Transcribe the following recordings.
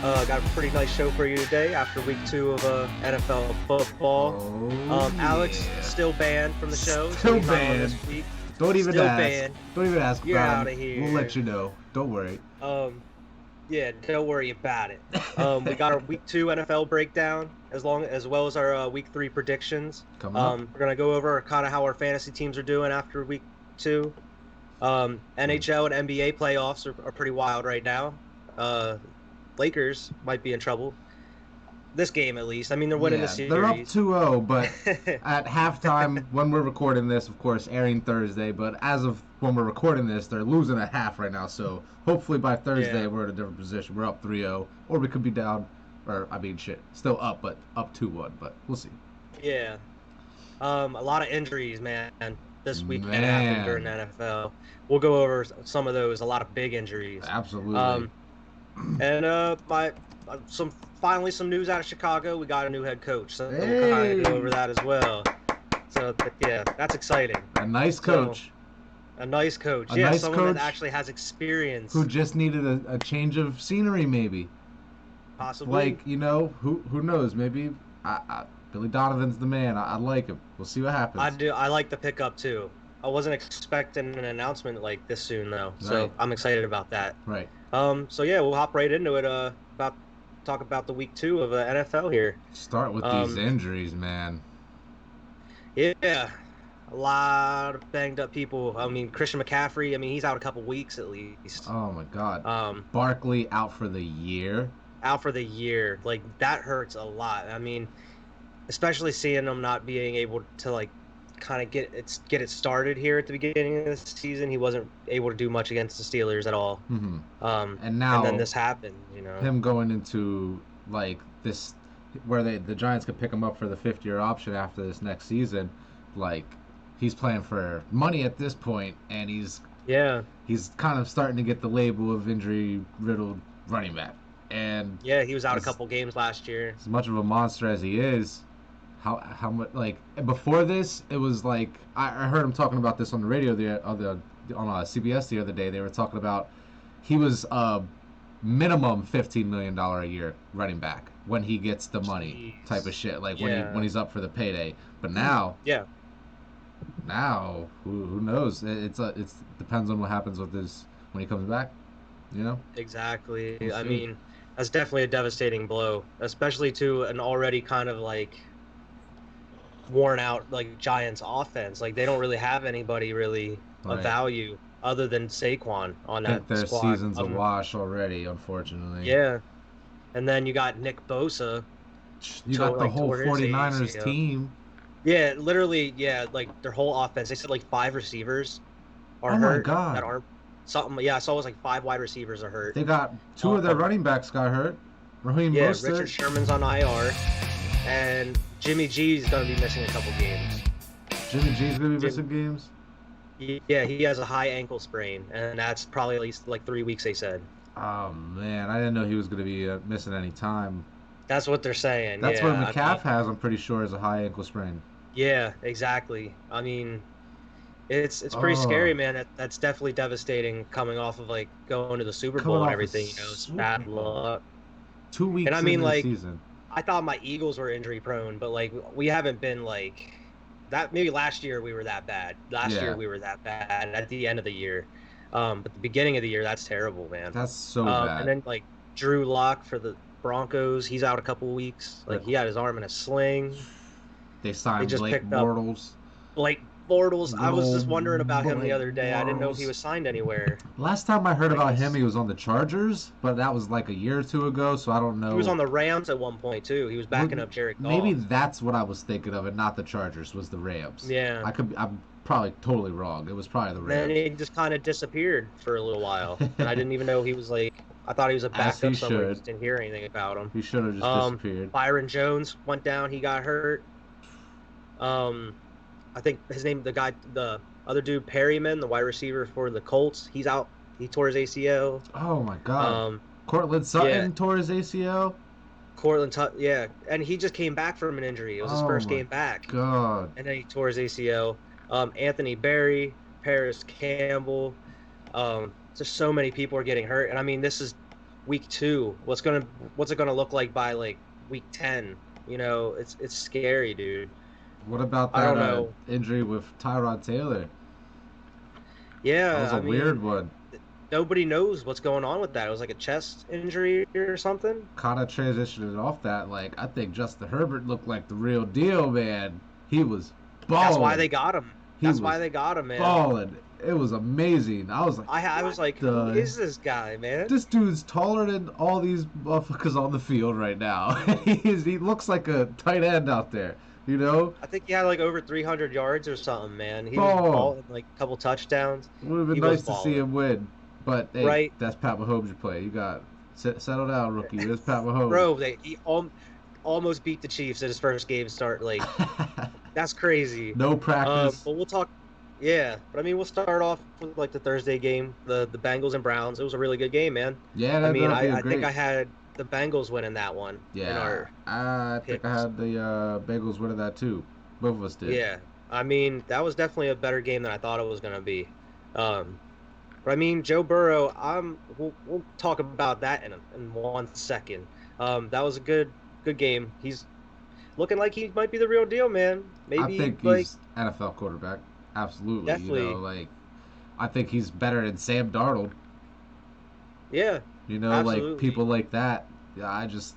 Got a pretty nice show for you today after week 2 of NFL football. Oh Alex yeah. still banned from the show, so Still he's not on banned. this week. Don't even Still ask. banned. Don't even ask You're about out him. of We'll let here. you know. Don't worry. Um, yeah, don't worry about it. We got our week 2 NFL breakdown as well as our week 3 predictions. Coming up. We're gonna go over kind of how our fantasy teams are doing after week 2. NHL and NBA playoffs are pretty wild right now. Lakers might be in trouble. This game, at least. I mean, they're winning the Yeah, they're up series. 2-0, but at halftime, when we're recording this, of course, airing Thursday, but as of when we're recording this, they're losing at half right now, so hopefully by Thursday Yeah. we're in a different position. We're up 3-0, or we could be down, or, I mean, shit, still up, but up 2-1, but we'll see. Yeah. A lot of injuries, man, this weekend happened during the Man, NFL. We'll go over some of those. A lot of big injuries. absolutely. Um, and my some news out of Chicago. We got a new head coach, so we'll kind of go over Hey, that as well. So yeah, that's exciting. a nice So coach. a nice coach, A yeah, nice someone that coach actually has experience, who just needed a change of scenery, maybe. possibly. Like, who knows? Maybe Billy Donovan's the man. I like him. We'll see what I happens. do. I like the pickup too. I wasn't expecting an announcement like this soon though, so Right, I'm excited about that. right. So yeah, we'll hop right into it. About talk about the week 2 of the NFL here. Start with these Um, injuries, man. yeah, a lot of banged up people. I mean, Christian McCaffrey. I mean, he's out a couple weeks at least. Oh my God. Um, Barkley out for the year. Out for the year. Like that hurts a lot. I mean, especially seeing him not being able to like kind of get it started here at the beginning of the season. He wasn't able to do much against the Steelers at all. hmm And And then now this happened, you know. him going into like this, where the Giants could pick him up for the 5th-year option after this next season. Like he's playing for money at this point, and Yeah, he's kind of starting to get the label of injury riddled running back. And yeah, he was out a as couple games last year. as much of a monster as he is, how much, like, before this, it was like I heard him talking about this on the radio on CBS the other day. They were talking about he was a minimum $15 million a year running back when he gets the money type of Jeez. shit, like when Yeah, he's up for the payday. But now yeah, now who knows? It's depends on what happens with this when he comes back. You know, we'll exactly. I see. mean, that's definitely a devastating blow, especially to an already kind of like worn out like Giants offense. Like they don't really have anybody really of Right. value other than Saquon on Think that their squad. season's a wash already, unfortunately. Yeah, and then you got Nick Bosa You got the whole tore his 49ers ACL. team. Yeah, literally, yeah, like their whole offense. They said like 5 receivers are Oh my hurt that God. aren't something. Yeah, I saw it was like 5 wide receivers are hurt. They got two of their Um, running backs got hurt. Raheem yeah, Richard Mostert. Sherman's on IR, and Jimmy G's gonna be missing a couple games. Jimmy G's going to be Jim, missing games. yeah, he has a high ankle sprain, and that's probably at least like 3 weeks. They said Oh, man. I didn't know he was going to be missing any time. that's what they're saying. That's what Yeah, I McCaff mean, has, I'm pretty sure, is a high ankle sprain. yeah, exactly. I mean, it's pretty scary, Oh, man. That's definitely devastating coming off of like going to the Super coming Bowl and off a everything. You know, it's Super bad Bowl. luck. Two And I weeks mean, into the like, season. I thought my Eagles were injury prone, but like we haven't been like that. Maybe last year we were that bad. Last year Yeah, we were that bad at the end of the year. But the beginning of the year, that's terrible, man. that's so And bad. then like Drew Lock for the Broncos, he's out a couple weeks. Like But he had his arm in a sling. they They signed just Blake picked up Bortles. Blake Bortles. I Good was just old wondering about him the Blake other day. I didn't know if he Bortles. was signed anywhere. Last time I heard Like about him, he was on the Chargers, but that was like a year or two ago, so I don't he was know. on the Rams at one point too. He was backing up Jared Maybe Goff. that's what I was thinking of, and not the Chargers. Was the Rams? Yeah. I'm probably totally wrong. It was probably the Then Rams. he just kind of disappeared for a little while, and I didn't even know he was like. I thought he was a As he backup somewhere. should. Just didn't hear anything about him. He should have just Um, disappeared. Byron Jones went down. He got hurt. Um, I think his name, the other dude, Perryman, the wide receiver for the Colts. He's out. He tore his ACL. Oh my God. Um, Cortland yeah, Sutton tore his ACL. Yeah, and he just came back from an injury. It was his Oh first my game back, God. and then he tore his ACL. Anthony Berry, Paris Campbell. Just so many people are getting hurt, and I mean, this is week 2. What's it gonna look like by like week 10? You know, it's scary, dude. What about I that don't know. injury with Tyrod Taylor? That Yeah, was a I weird mean, one. nobody knows what's going on with that. It was like a chest injury or something. Kind of transitioning off that. Like I think Justin Herbert looked like the real deal, man. He was That's why balling. they got him. He That's why was they got him, man. balling. It was amazing. I was like, I was what like, who the? is this guy, man? This dude's taller than all these motherfuckers on the field right now. He looks like a tight end out there, you know? I think he had like over 300 yards or something, man. He was Ball. balling like a couple touchdowns. Would have been He was nice to see balling, him win. But, hey, right? that's Pat Mahomes you play. You got settle down, rookie. There's Pat Mahomes. Bro, almost beat the Chiefs in his first game start. Like, that's crazy. No practice. But we'll talk. Yeah, but I mean, we'll start off with like the Thursday game, the Bengals and Browns. It was a really good game, man. Yeah, I that mean, ended up being I think great. I had the Bengals winning that one. In Yeah, our I think I picks. had the Bengals winning that too. Both of us did. Yeah, I mean, that was definitely a better game than I thought it was gonna be. Um, but I mean, Joe Burrow, we'll talk about that in 1 second. That was a good game. He's looking like he might be the real deal, man. I Maybe think like he's NFL quarterback. Absolutely. You know, definitely, like I think he's better than Sam Darnold. yeah, You know, like absolutely. people like that. Yeah, I just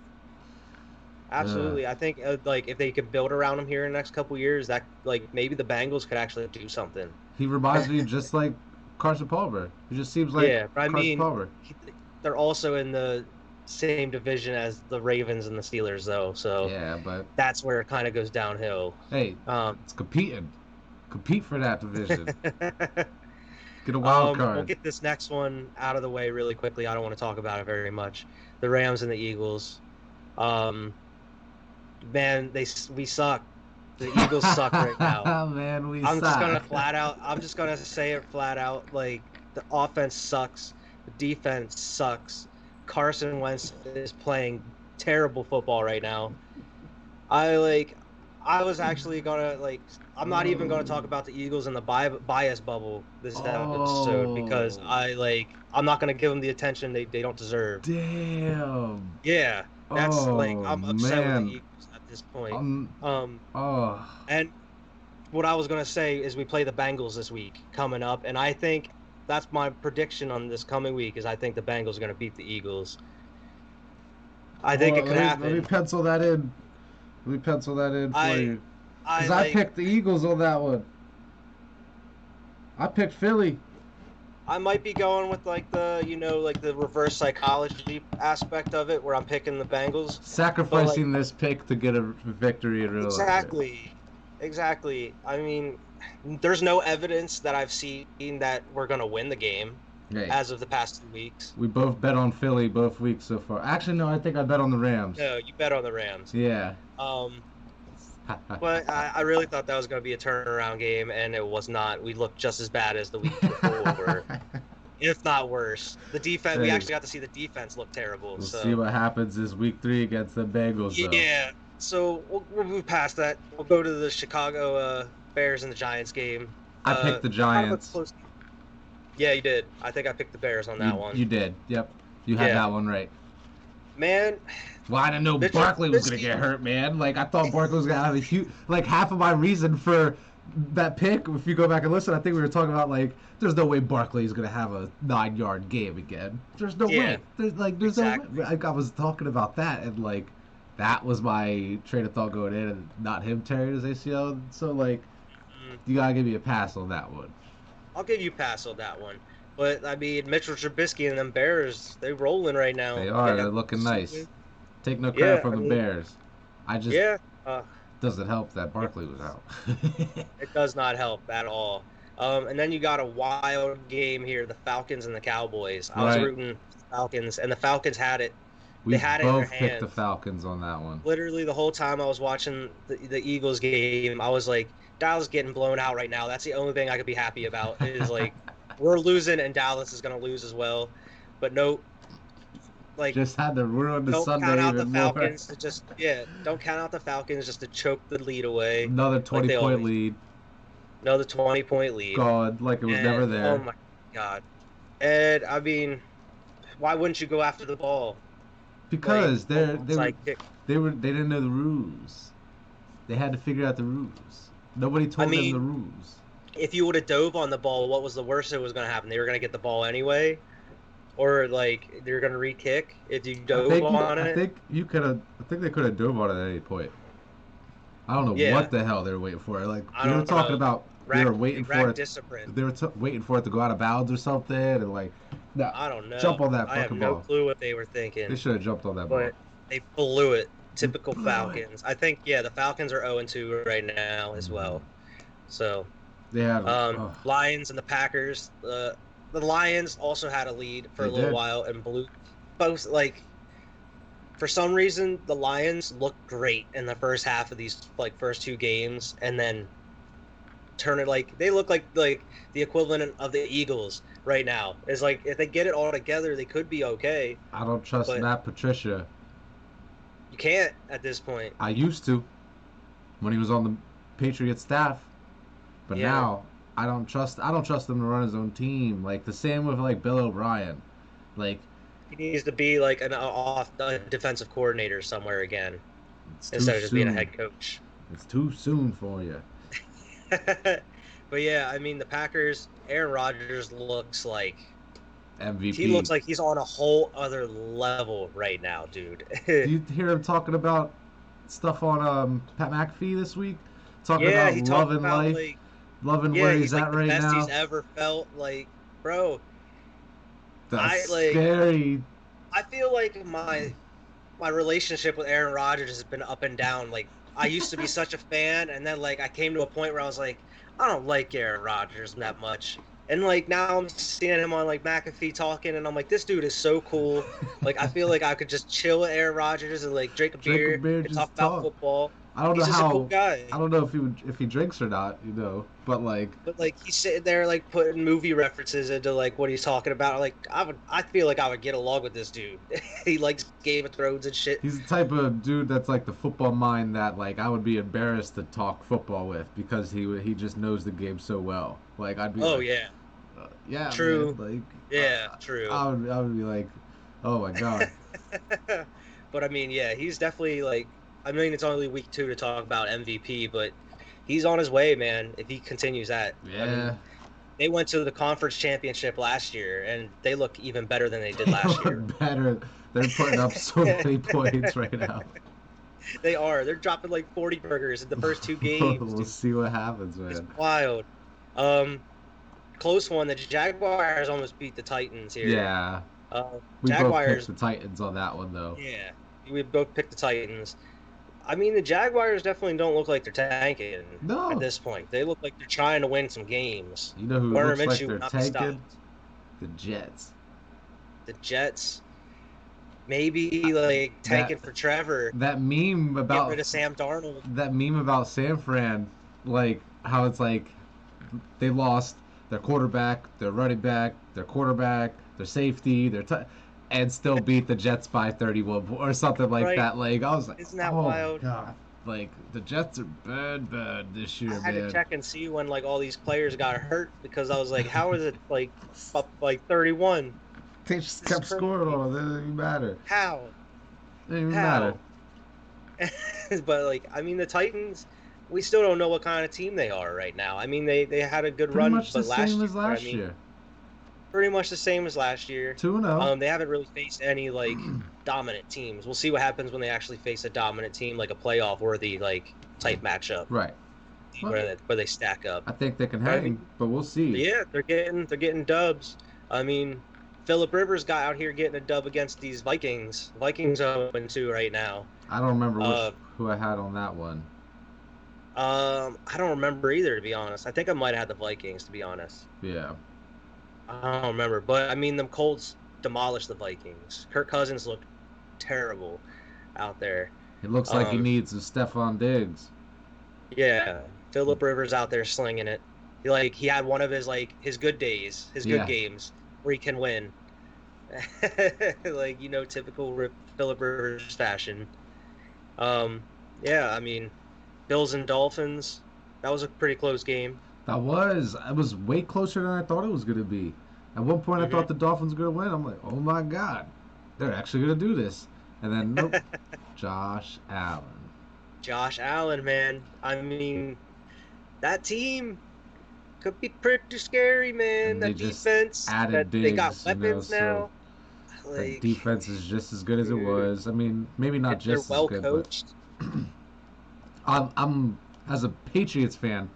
uh, Absolutely. I think like if they could build around him here in the next couple years, that like maybe the Bengals could actually do something. he reminds me just like Carson Palmer. He just seems like Yeah, but I Carson mean, Palmer. he- they're also in the same division as the Ravens and the Steelers, though. So Yeah, but that's where it kind of goes downhill. hey, Um, it's competing. Compete for that division. Get a wild we'll card. get this next one out of the way really quickly. I don't want to talk about it very much. The Rams and the Eagles. Um, man, we suck. The Eagles suck right now. Man, we I'm just gonna suck. flat out. I'm just gonna say it flat out. Like the offense sucks. The defense sucks. Carson Wentz is playing terrible football right now. I like. I was actually gonna like. I'm not even gonna talk about the Eagles and the bias bubble this episode because Oh, I like. I'm not gonna give them the attention they don't deserve. damn. Yeah, that's like Oh I'm upset with the man. Eagles at this point. Um. Um, Oh. and what I was gonna say is we play the Bengals this week coming up, and I think that's my prediction on this coming week. Is I think the Bengals are gonna beat the Eagles. I think Well, it could let me happen. pencil that in. Let me pencil that in for I you. I Cause I like picked the Eagles on that one. I picked Philly. I might be going with like the like the reverse psychology aspect of it, where I'm picking the Bengals, but like Sacrificing this pick to get a victory in real life. exactly, exactly. I mean, there's no evidence that I've seen that we're gonna win the game Hey, as of the past 2 weeks. we both bet on Philly both weeks so far. Actually, no, I think I bet on the Rams. No, you bet on the Rams. Yeah. Um, But I really thought that was going to be a turnaround game, and it was not. We looked just as bad as the week before, if not worse. The defense, we Hey, actually got to see the defense look terrible. we'll see So, what happens this week 3 against the Bengals, though. yeah. So we'll move past that. We'll go to the Chicago Bears and the Giants game. I picked the Kind of a Giants. close. Yeah, you did. I think I picked the Bears on that one. You did. Yep. You had Yeah, that one right. man. Well, I didn't know Mitchell Barkley was gonna Trubisky. get hurt, man. Like I thought Barkley was gonna have a huge. Like half of my reason for that pick, if you go back and listen, I think we were talking about like, there's no way Barkley is gonna have a 9-yard game again. There's no Yeah, way. There's no way. exactly. Like I was talking about that, and like that was my train of thought going in, and not him tearing his ACL. So like, Mm, you gotta give me a pass on that one. I'll give you a pass on that one. But I mean, Mitchell Trubisky and them Bears, they rolling right now. They They are. They're have looking nice. Take no credit Yeah, from I the mean, Bears. I just yeah, uh, doesn't help that Barkley was out. it does not help at all. And then you got a wild game here, the Falcons and the Cowboys. I was Right. rooting for the Falcons, and the Falcons had it. We They had it in their both picked the hands. Falcons on that one. Literally the whole time I was watching the Eagles game, I was like, Dallas is getting blown out right now. That's the only thing I could be happy about is like we're losing and Dallas is gonna lose as well. But no, like Just had to ruin the don't count Sunday out the even more. Falcons to just don't count out the Falcons just to choke the lead away Another like they 20-point always lead. another 20-point lead. God, like it was never And oh there. my god. And I mean, why wouldn't you go after the ball? Like Because on the they were onside kick. they didn't know the rules. They had to figure out the rules. Nobody I told them the mean, rules. if you would have dove on the ball, what was the worst that was going to happen? They were going to get the ball anyway, or like they're going to re-kick if you dove on I it. think you could have. I think they could have dove on it at any point. I don't know Yeah, what the hell they were waiting for. Like I we were don't talking know. about, they were waiting for Rack it. discipline. They were waiting for it to go out of bounds or something, and like, no, I don't know. jump on that I have fucking no ball. clue what they were They thinking, should have jumped on that ball. but they blew it. They Typical blew it. Falcons. I think yeah, the Falcons are 0-2 right now as Mhm. well. So, They had. Lions and the Packers. The Lions also had a lead for They a little did. while and blew both like for some reason the Lions looked great in the first half of these like first two games and then turn it like they look like the equivalent of the Eagles right now. It's like if they get it all together, they could be okay, I don't trust but Matt Patricia. you can't at this point. I used to when he was on the Patriots staff, but Yeah, now I don't trust. I don't trust him to run his own team. Like the same with like Bill O'Brien. Like he needs to be like an off defensive coordinator somewhere again it's too instead of just being a soon. head coach. It's too soon for you. But yeah, I mean the Packers. Aaron Rodgers looks like he MVP. looks like he's on a whole other level right now, dude. Do you hear him talking about stuff on Pat McAfee this week? Talking Yeah, about he love talked and about life, like loving yeah, where he's he's like at the right best he's now. ever felt. Like, bro, I That's like scary. I feel like my relationship with Aaron Rodgers has been up and down. Like I used to be such a fan, and then like I came to a point where I was like, I don't like Aaron Rodgers that much. And like now I'm seeing him on like McAfee talking, and I'm like, this dude is so cool. Like I feel like I could just chill with Aaron Rodgers and like drink a Drink a beer beer, and talk just about talk. football. I don't know He's just a cool how. I guy. don't know if he drinks or not, but like But like he's sitting there like putting movie references into like what he's talking about. Like I feel like I would get along with this dude. He likes Game of Thrones and shit. he's the type of dude that's like the football mind that like I would be embarrassed to talk football with because he just knows the game so well. Like I'd be Oh like, yeah. yeah, True. man. Like, Yeah, true. I would be like, oh my god. But I mean, yeah, he's definitely like I mean it's only week 2 to talk about MVP, but he's on his way, man, if he continues that. I Yeah. mean, they went to the conference championship last year and they look even better than they did They last year. look better. They're putting up so many points right now. They are. They're dropping like 40 burgers in the first 2 games. We'll Dude. see what happens, It's man. wild. Um Close one. The Jaguars almost beat the Titans here. Yeah. Uh, We both picked Jaguars, the Titans on that one though. yeah, we both picked the Titans. I mean, the Jaguars definitely don't look like they're tanking at No. this point. They look like they're trying to win some games. You know who Warner looks like Minshew they're will not be tanking? stopped. The Jets. The Jets, maybe like tanking for Trevor. That meme Get about rid of Sam Darnold. San Fran, like how it's like they lost their quarterback, their running back, their quarterback, their safety, and still beat the Jets by 31 or something like Right. that. Like I was like, Isn't that oh wild? my god, like the Jets are bad this year, I had man. to check and see when like all these players got hurt because I was like, how is it like up like 31? They just It's kept scoring crazy. on them. It didn't even matter. It How? didn't even How? matter. But like, I mean, the Titans, we still don't know what kind of team they are right now. I mean, they had a good Pretty run, much the but last same year, as last I mean, year. pretty much the same as last year. 2-0. They haven't really faced any like dominant teams. We'll see what happens when they actually face a dominant team, like a playoff worthy like type matchup Right. where they stack up. I think they can I hang, mean, but we'll see. Yeah, they're getting dubs. I mean, Philip Rivers got out here getting a dub against these Vikings. Vikings 0-2 right now. I don't remember who I had on that one. I don't remember either, to be honest. I think I might have had the Vikings, to be honest. Yeah. I don't remember, but I mean, the Colts demolished the Vikings. Kirk Cousins looked terrible out there. It looks like he needs a Stephon Diggs. Yeah, Philip Rivers out there slinging it. He had one of his good days, his good games where he can win. Typical Philip Rivers fashion. Yeah, I mean, Bills and Dolphins. That was a pretty close game. It was way closer than I thought it was going to be. At one point, I Hmm. thought the Dolphins were gonna win. I'm like, oh my god, they're actually gonna do this. And then nope, Josh Allen. Josh Allen, man. I mean, that team could be pretty scary, man. And they That just defense, that added they got Diggs, weapons so now. that Like, defense is just as good as it dude, was. I mean, maybe not they're just as well good, but coached. I'm as a Patriots fan,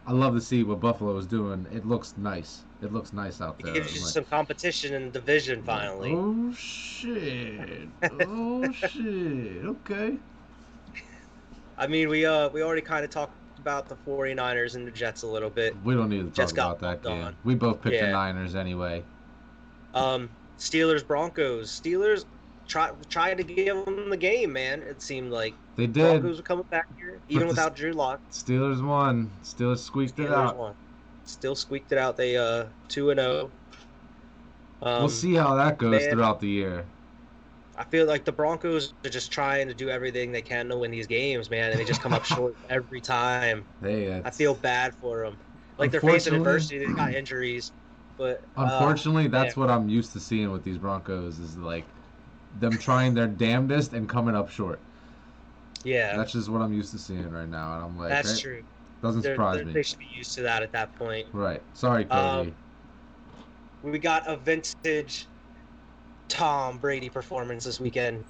I love to see what Buffalo is doing. It looks nice. It looks nice out It there. gives you I'm like, some competition in the division I'm like, finally. oh shit, oh shit. Okay. I mean, we already kind of talked about the 49ers and the Jets a little bit. We don't need to talk Jets got about that bumped game. on. We both picked the Yeah. Niners anyway. Steelers Broncos. Steelers tried to give them the game, man. It seemed like They did, Broncos were coming back here but even the without Drew Lock. Steelers won. Steelers squeaked it Steelers out. won. Still squeaked it out. They 2-0. We'll Um, see how that goes man, throughout the year. I feel like the Broncos are just trying to do everything they can to win these games, man, and they just come up short every time. Hey, I it's feel bad for them. Like they're facing unfortunately, adversity. They got injuries, but unfortunately, man, that's what I'm used to seeing with these Broncos is like them trying their damnedest and coming up short. yeah, That's just what I'm used to seeing right now, and I'm like, that's right, true. doesn't surprise me. They should be used to that at that point. Right. Sorry, Cody. Um, we got a vintage Tom Brady performance this weekend.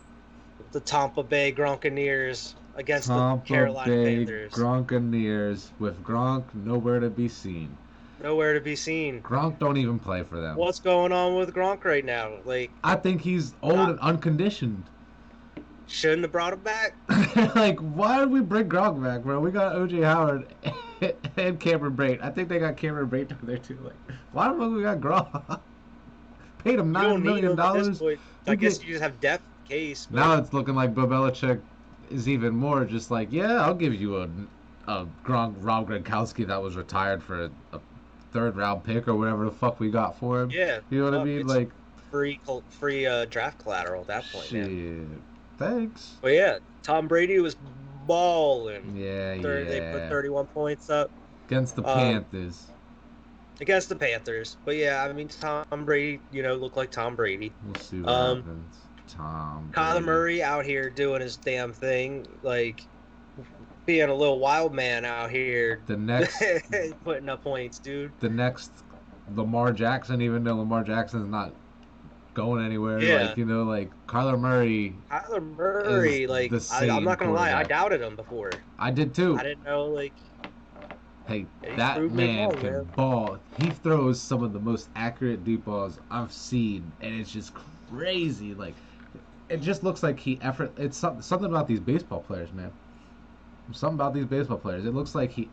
The Tampa Bay Gronkaneers against the Tampa Carolina Bay Panthers. Gronkaneers with Gronk nowhere to be seen. Nowhere to be seen. Gronk don't even play for them. What's going on with Gronk right now? Like, I think he's old and unconditioned. shouldn't have brought him back. Like, why did we bring Gronk back, bro? We got OJ Howard and Cameron Brate. I think they got Cameron Brate over there too. Like, why the fuck we got Gronk? Paid him You $9 don't need million him at this dollars. point. I guess you just have depth in case. But Now it's looking like Bill Belichick is even more just like, yeah, I'll give you a Gronk, Rob Gronkowski that was retired for a third round pick or whatever the fuck we got for him. yeah, You know what I fuck, mean? it's Like, free draft collateral at that point, man. shit. Thanks. But yeah, Tom Brady was balling. Yeah, They put yeah. 31 points up Against the um, Panthers. against the Panthers. But yeah, I mean Tom Brady, looked like Tom Brady. We'll see what Um, happens. Tom Kyler Brady. Murray out here doing his damn thing, like being a little wild man out here, The next, putting up points, dude. the next Lamar Jackson, even though Lamar Jackson's not going anywhere. Yeah. Like, like Kyler Murray. Kyler Murray, Is like the I'm not same gonna lie, I quarterback. doubted him before. I did too. I didn't know, like, Hey, he that proved me man wrong, can man. ball. He throws some of the most accurate deep balls I've seen, and it's just crazy. Like, it just looks like It's something about these baseball players, man. Something about these baseball players. It looks like he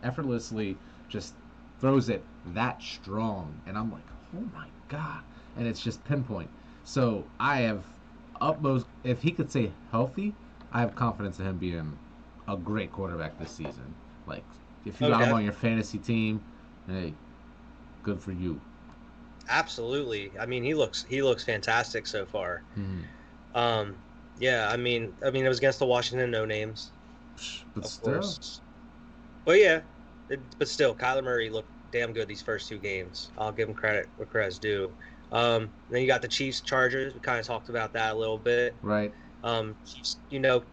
effortlessly just throws it that strong, and I'm like, oh my god! And it's just pinpoint. So I have utmost. If he could stay healthy, I have confidence in him being a great quarterback this season. Like, if you got him on your fantasy team, hey, good for you. Absolutely. I mean, he looks fantastic so far. Mhm. Um, yeah, it was against the Washington No Names, But of still, course. But yeah, but still, Kyler Murray looked damn good these first two games. I'll give him credit where credit's due. Then you got the Chiefs Chargers. We kind of talked about that a little bit. right? Chiefs,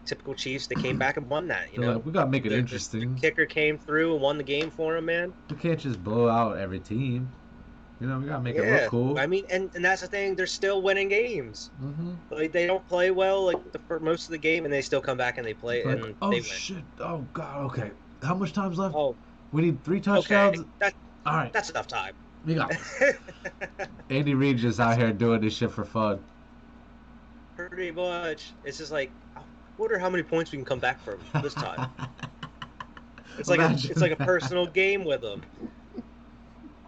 typical Chiefs. They came back and won that. They're like, we gotta make it The interesting. kicker came through and won the game for him, man. We can't just blow out every team. We gotta make it Yeah, look cool. I mean, and that's the thing. They're still winning games. Mm-hmm. Like they don't play well for most of the game, and they still come back and they play Like, and oh they win. shit! Oh god! Okay, how much time's left? Oh, We need 3 okay, touchdowns. All right, that's enough time. we got Andy Reid just out here doing this shit for fun. Pretty much. It's just like, I wonder how many points we can come back from this time. It's like Imagine a that. personal game with them.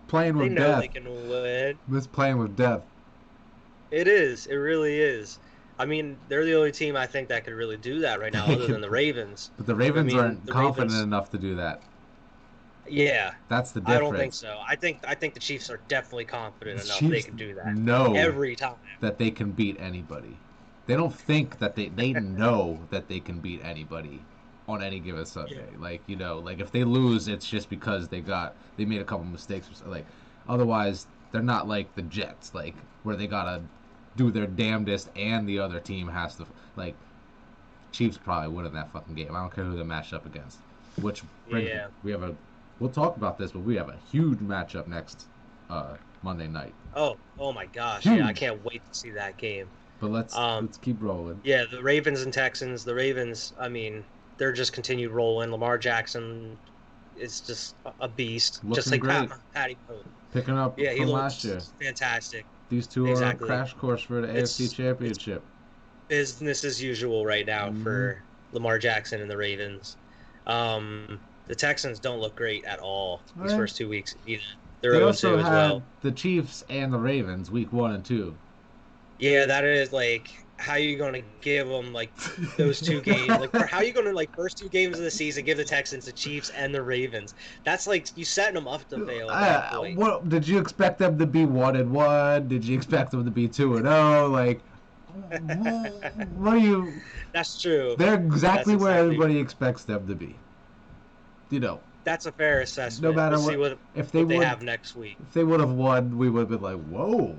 Playing They with know death. they can win. This playing with death. It is. It really is. I mean, they're the only team I think that could really do that right now, other than the Ravens. But the Ravens mean, aren't the confident Ravens- enough to do that. Yeah, That's the difference. I don't think so. I think the Chiefs are definitely confident The enough they Chiefs can do that know every time. that they can beat anybody. They don't think that they know that they can beat anybody on any given Sunday. Yeah. Like, like if they lose, it's just because they made a couple mistakes. Like, otherwise, They're not like the Jets, like where they gotta do their damnedest and the other team has to like. Chiefs probably win in that fucking game. I don't care who they match up against. Which brings Yeah. we have a. We'll talk about this, but we have a huge matchup next Monday night. Oh my gosh. Huge. Yeah, I can't wait to see that game. But let's keep rolling. Yeah, the Ravens and Texans. The Ravens, I mean, they're just continued rolling. Lamar Jackson is just a beast, Looking just like great. Patty Mahomes. Picking up Yeah, he from looks last year. fantastic. These two Exactly. are on a crash course for the AFC Championship. Business as usual right now for Lamar Jackson and the Ravens. The Texans don't look great at all these first 2 weeks either. They're They 0-2 also as had well. the Chiefs and the Ravens week 1 and 2. Yeah, that is like, how are you going to give them like those two games? Like, how are you going to like first 2 games of the season give the Texans the Chiefs and the Ravens? That's like you setting them up to fail at that point. What did you expect them to be 1-1? Did you expect them to be 2-0? Like, what are you? That's true. They're exactly where everybody expects them to be. You know. That's a fair assessment. No matter we'll what, see if what they have next week. If they would have won, we would have been like, whoa.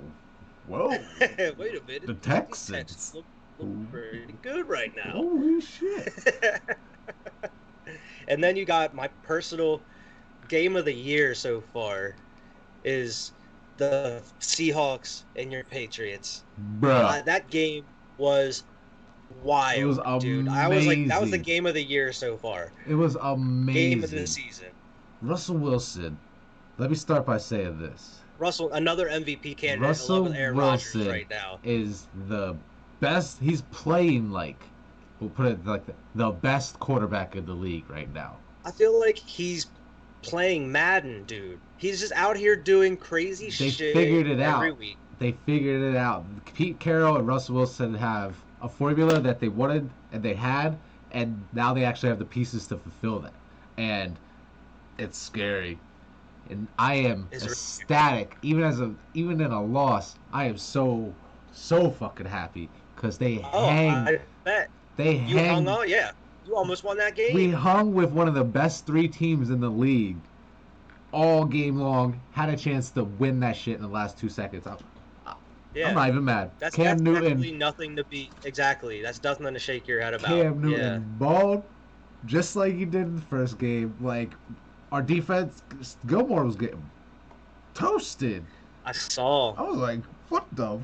Wait a minute. The Texans look pretty good right now. Holy shit. And then you got my personal game of the year so far is the Seahawks and your Patriots. Bruh. That game was wild, it was dude. I was like, that was the game of the year so far. It was amazing. Game of the season. Russell Wilson. Let me start by saying this. Another MVP candidate. Russell with Aaron Wilson Rodgers right now is the best. He's playing like, we'll put it like the best quarterback in the league right now. I feel like he's playing Madden, dude. He's just out here doing crazy shit. They figured it every out. week. They figured it out. Pete Carroll and Russell Wilson have a formula that they wanted and they had, and now they actually have the pieces to fulfill that. And it's scary. And I am ecstatic. Even in a loss, I am so fucking happy because they hang. I bet. You hung on, yeah. You almost won that game. We hung with one of the best 3 teams in the league all game long. Had a chance to win that shit in the last 2 seconds. I'm not even mad. That's Cam Newton. definitely nothing to be exactly. That's nothing to shake your head about. Cam Newton balled just like he did in the first game. Like, our defense, Gilmore was getting toasted. I saw. I was like, what the?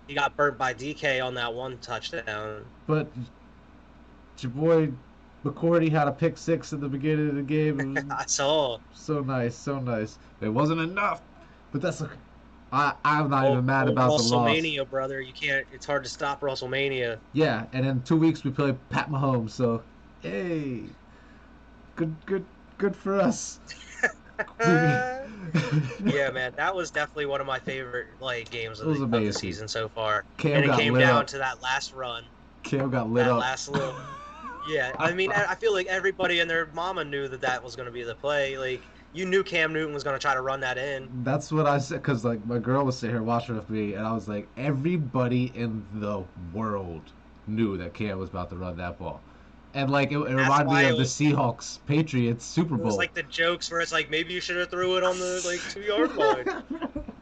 He got burnt by DK on that one touchdown. But your boy McCourty had a pick 6 at the beginning of the game. I saw. So nice. It wasn't enough, but that's okay. I'm not even mad about the loss. WrestleMania, brother. You can't. It's hard to stop WrestleMania. Yeah, and in 2 weeks we play Pat Mahomes. So, hey, good for us. Yeah, man, that was definitely one of my favorite games of the season so far. Cam and it came down up. to that last run. Cam got lit up. Last little. Yeah, I mean, I feel like everybody and their mama knew that was going to be the play. Like, you knew Cam Newton was going to try to run that in. That's what I said, because like my girl was sitting here watching with me, and I was like, everybody in the world knew that Cam was about to run that ball. And like it reminded me of the Seahawks Patriots Super Bowl. It was like the jokes where it's like, maybe you should have threw it on the 2-yard line.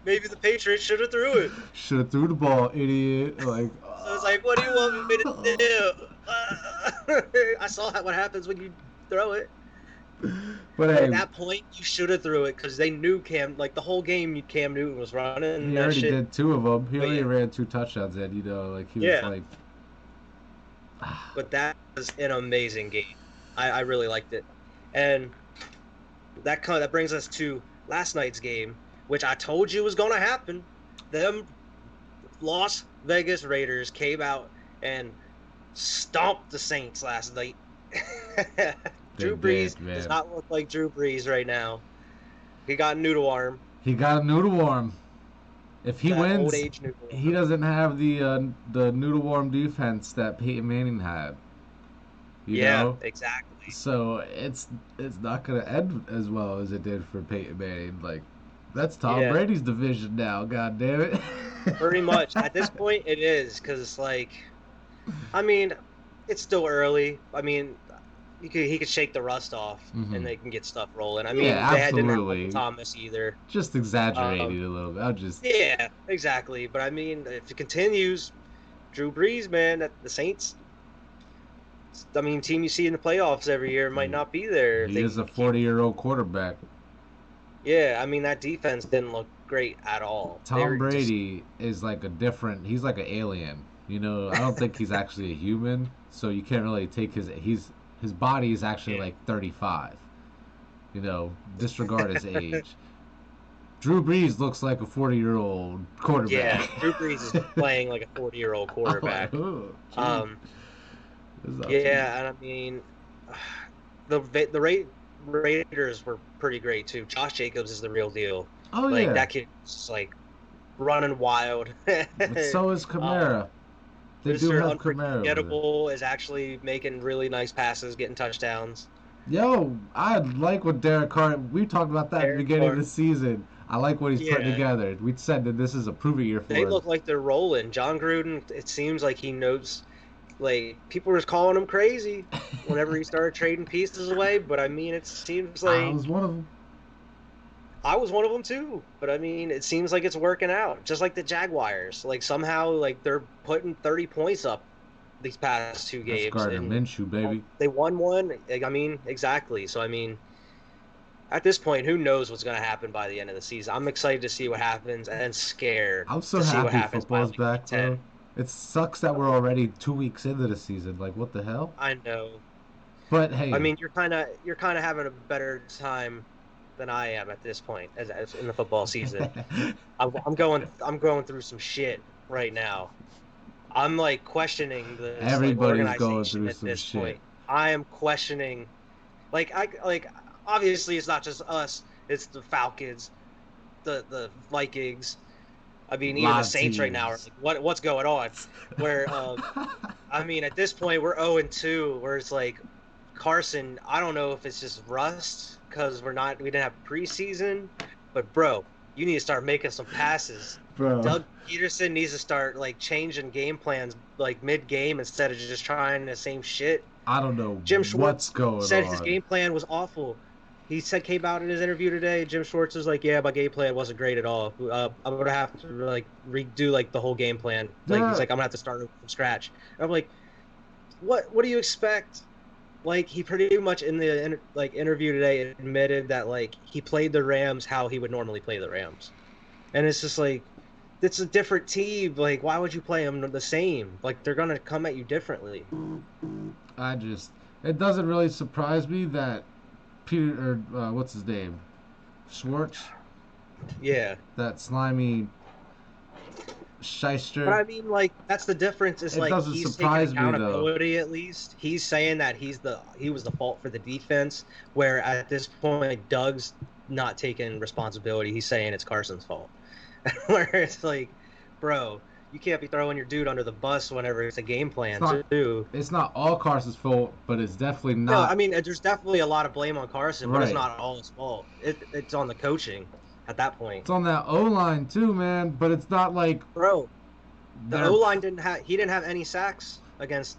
Maybe the Patriots should have threw it. Should have threw the ball, idiot. Like, so it's like, what do you want me to do? I saw what happens when you throw it. But at that point, you should have threw it because they knew the whole game Cam Newton was running. He already did 2 of them. He already ran 2 touchdowns in. He was like. But that was an amazing game. I really liked it, and that brings us to last night's game, which I told you was going to happen. Them Las Vegas Raiders came out and stomped the Saints last night. Drew Brees does not look like Drew Brees right now. He got a noodle arm. If he wins, he doesn't have the noodle arm defense that Peyton Manning had. You know? Exactly. So it's not gonna end as well as it did for Peyton Manning. Like, that's Tom Brady's division now. God damn it. Pretty much at this point it is, because I mean, it's still early. I mean, he could shake the rust off, Hmm. and they can get stuff rolling. I Yeah, mean, didn't have Michael absolutely. Thomas either. Just Um, exaggerated a little bit. I just yeah, exactly. But I mean, if it continues, Drew Brees, man, that the Saints. I mean, team you see in the playoffs every year might he, not be there if he is they a keep. 40-year-old quarterback. Yeah, I mean that defense didn't look great at all. They Tom were just Brady is like a different. He's like an alien. You know, I don't think he's actually a human. So you can't really take his body is actually yeah, like 35. You know, disregard his age. Drew Brees looks like a 40-year-old yeah. quarterback. Drew Brees is playing like a 40-year-old I'm like, quarterback. oh, jeez, Um, this is not too. yeah, and I mean, Raiders were pretty great too. Josh Jacobs is the real deal. Oh Like yeah, that kid is like running wild. but so is um, Kamara. They do Mr. have Kamara over there. Unforgettable is actually making really nice passes, getting touchdowns. Yo, I like what Derek Carr. We talked about that at the Derek beginning of Carr, the season. I like what he's putting yeah, together. We said that this is a prove it year they for him. look like they're rolling. John Gruden, it seems like he knows. Like people were calling him crazy whenever he started trading pieces away, but I mean, it seems I like was one of them. I was one of them too. But I mean, it seems like it's working out, just like the Jaguars. Like somehow, like they're putting 30 points up these past two That's games, Gardner and Minshew, baby. they won one. Like, I mean, exactly. So I mean, at this point, who knows what's going to happen by the end of the season? I'm excited to see what happens and scared I'm so to see what happy happens by football's like week back, bro. 10. It sucks that we're already 2 weeks into the season. Like, what the hell? I know. But I hey, mean, you're kind of having a better time than I am at this point as in the football season. I'm going through some shit right now. I'm like questioning this like everybody's going organization through at some this shit. point. I am questioning like obviously it's not just us, it's the Falcons, the Vikings. I mean, A even the lot of Saints right now are teams. like, what's going on? Where I mean, at this point we're 0-2, where it's like Carson. I don't know if it's just rust because we didn't have preseason, but bro, you need to start making some passes. Bro, Doug Peterson needs to start like changing game plans like mid game instead of just trying the same shit. I don't know Jim what's Schwartz going said his on. game plan was awful. He said came out in his interview today. Jim Schwartz was like, "Yeah, my game plan wasn't great at all. I'm gonna have to like redo like the whole game plan. Like he's Yeah, like, I'm gonna have to start over from scratch." And I'm like, "What do you expect?" Like he pretty much in the interview today admitted that like he played the Rams how he would normally play the Rams, and it's just like it's a different team. Like why would you play them the same? Like they're gonna come at you differently. I just. It doesn't really surprise me that Peter, or what's his name? Schwartz? Yeah. That slimy But shyster. I mean, like that's the difference. Is It like doesn't he's taking surprise me, though. accountability. At least he's saying that he was the fault for the defense. Where at this point, Doug's not taking responsibility. He's saying it's Carson's fault. Where it's like, bro, you can't be throwing your dude under the bus whenever it's a game It's plan not. too. It's not all Carson's fault, but it's definitely No, I not mean, there's definitely a lot of blame on Carson, but it's right. not all his fault. It's on the coaching at that point, It's on that O line too, man. But it's not like bro. The O they're. line didn't have any sacks against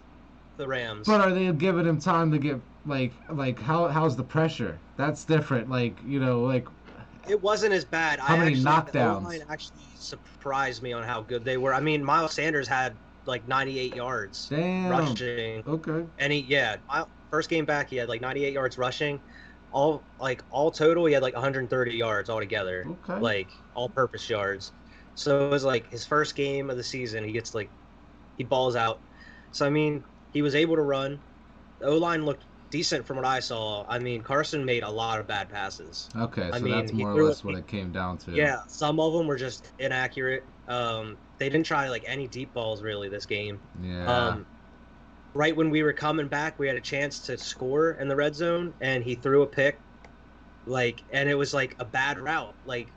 the Rams. But are they giving him time to get like how's the pressure? That's different. Like like It wasn't as bad. how many The O line knockdowns? actually surprised me on how good they were. I mean, Miles Sanders had like 98 yards Damn. rushing, Okay. and first game back he had like 98 yards rushing. All total, he had like 130 yards altogether, Okay. like all-purpose yards. So it was like his first game of the season. He balls out. So I mean, he was able to run. The O line looked decent from what I saw. I mean, Carson made a lot of bad passes. Okay. I So mean, that's he more or threw less it. what it came down to. Yeah, some of them were just inaccurate. They didn't try like any deep balls really this game. Yeah. Um, right when we were coming back, we had a chance to score in the red zone, and he threw a pick. And it was like a bad route. Like,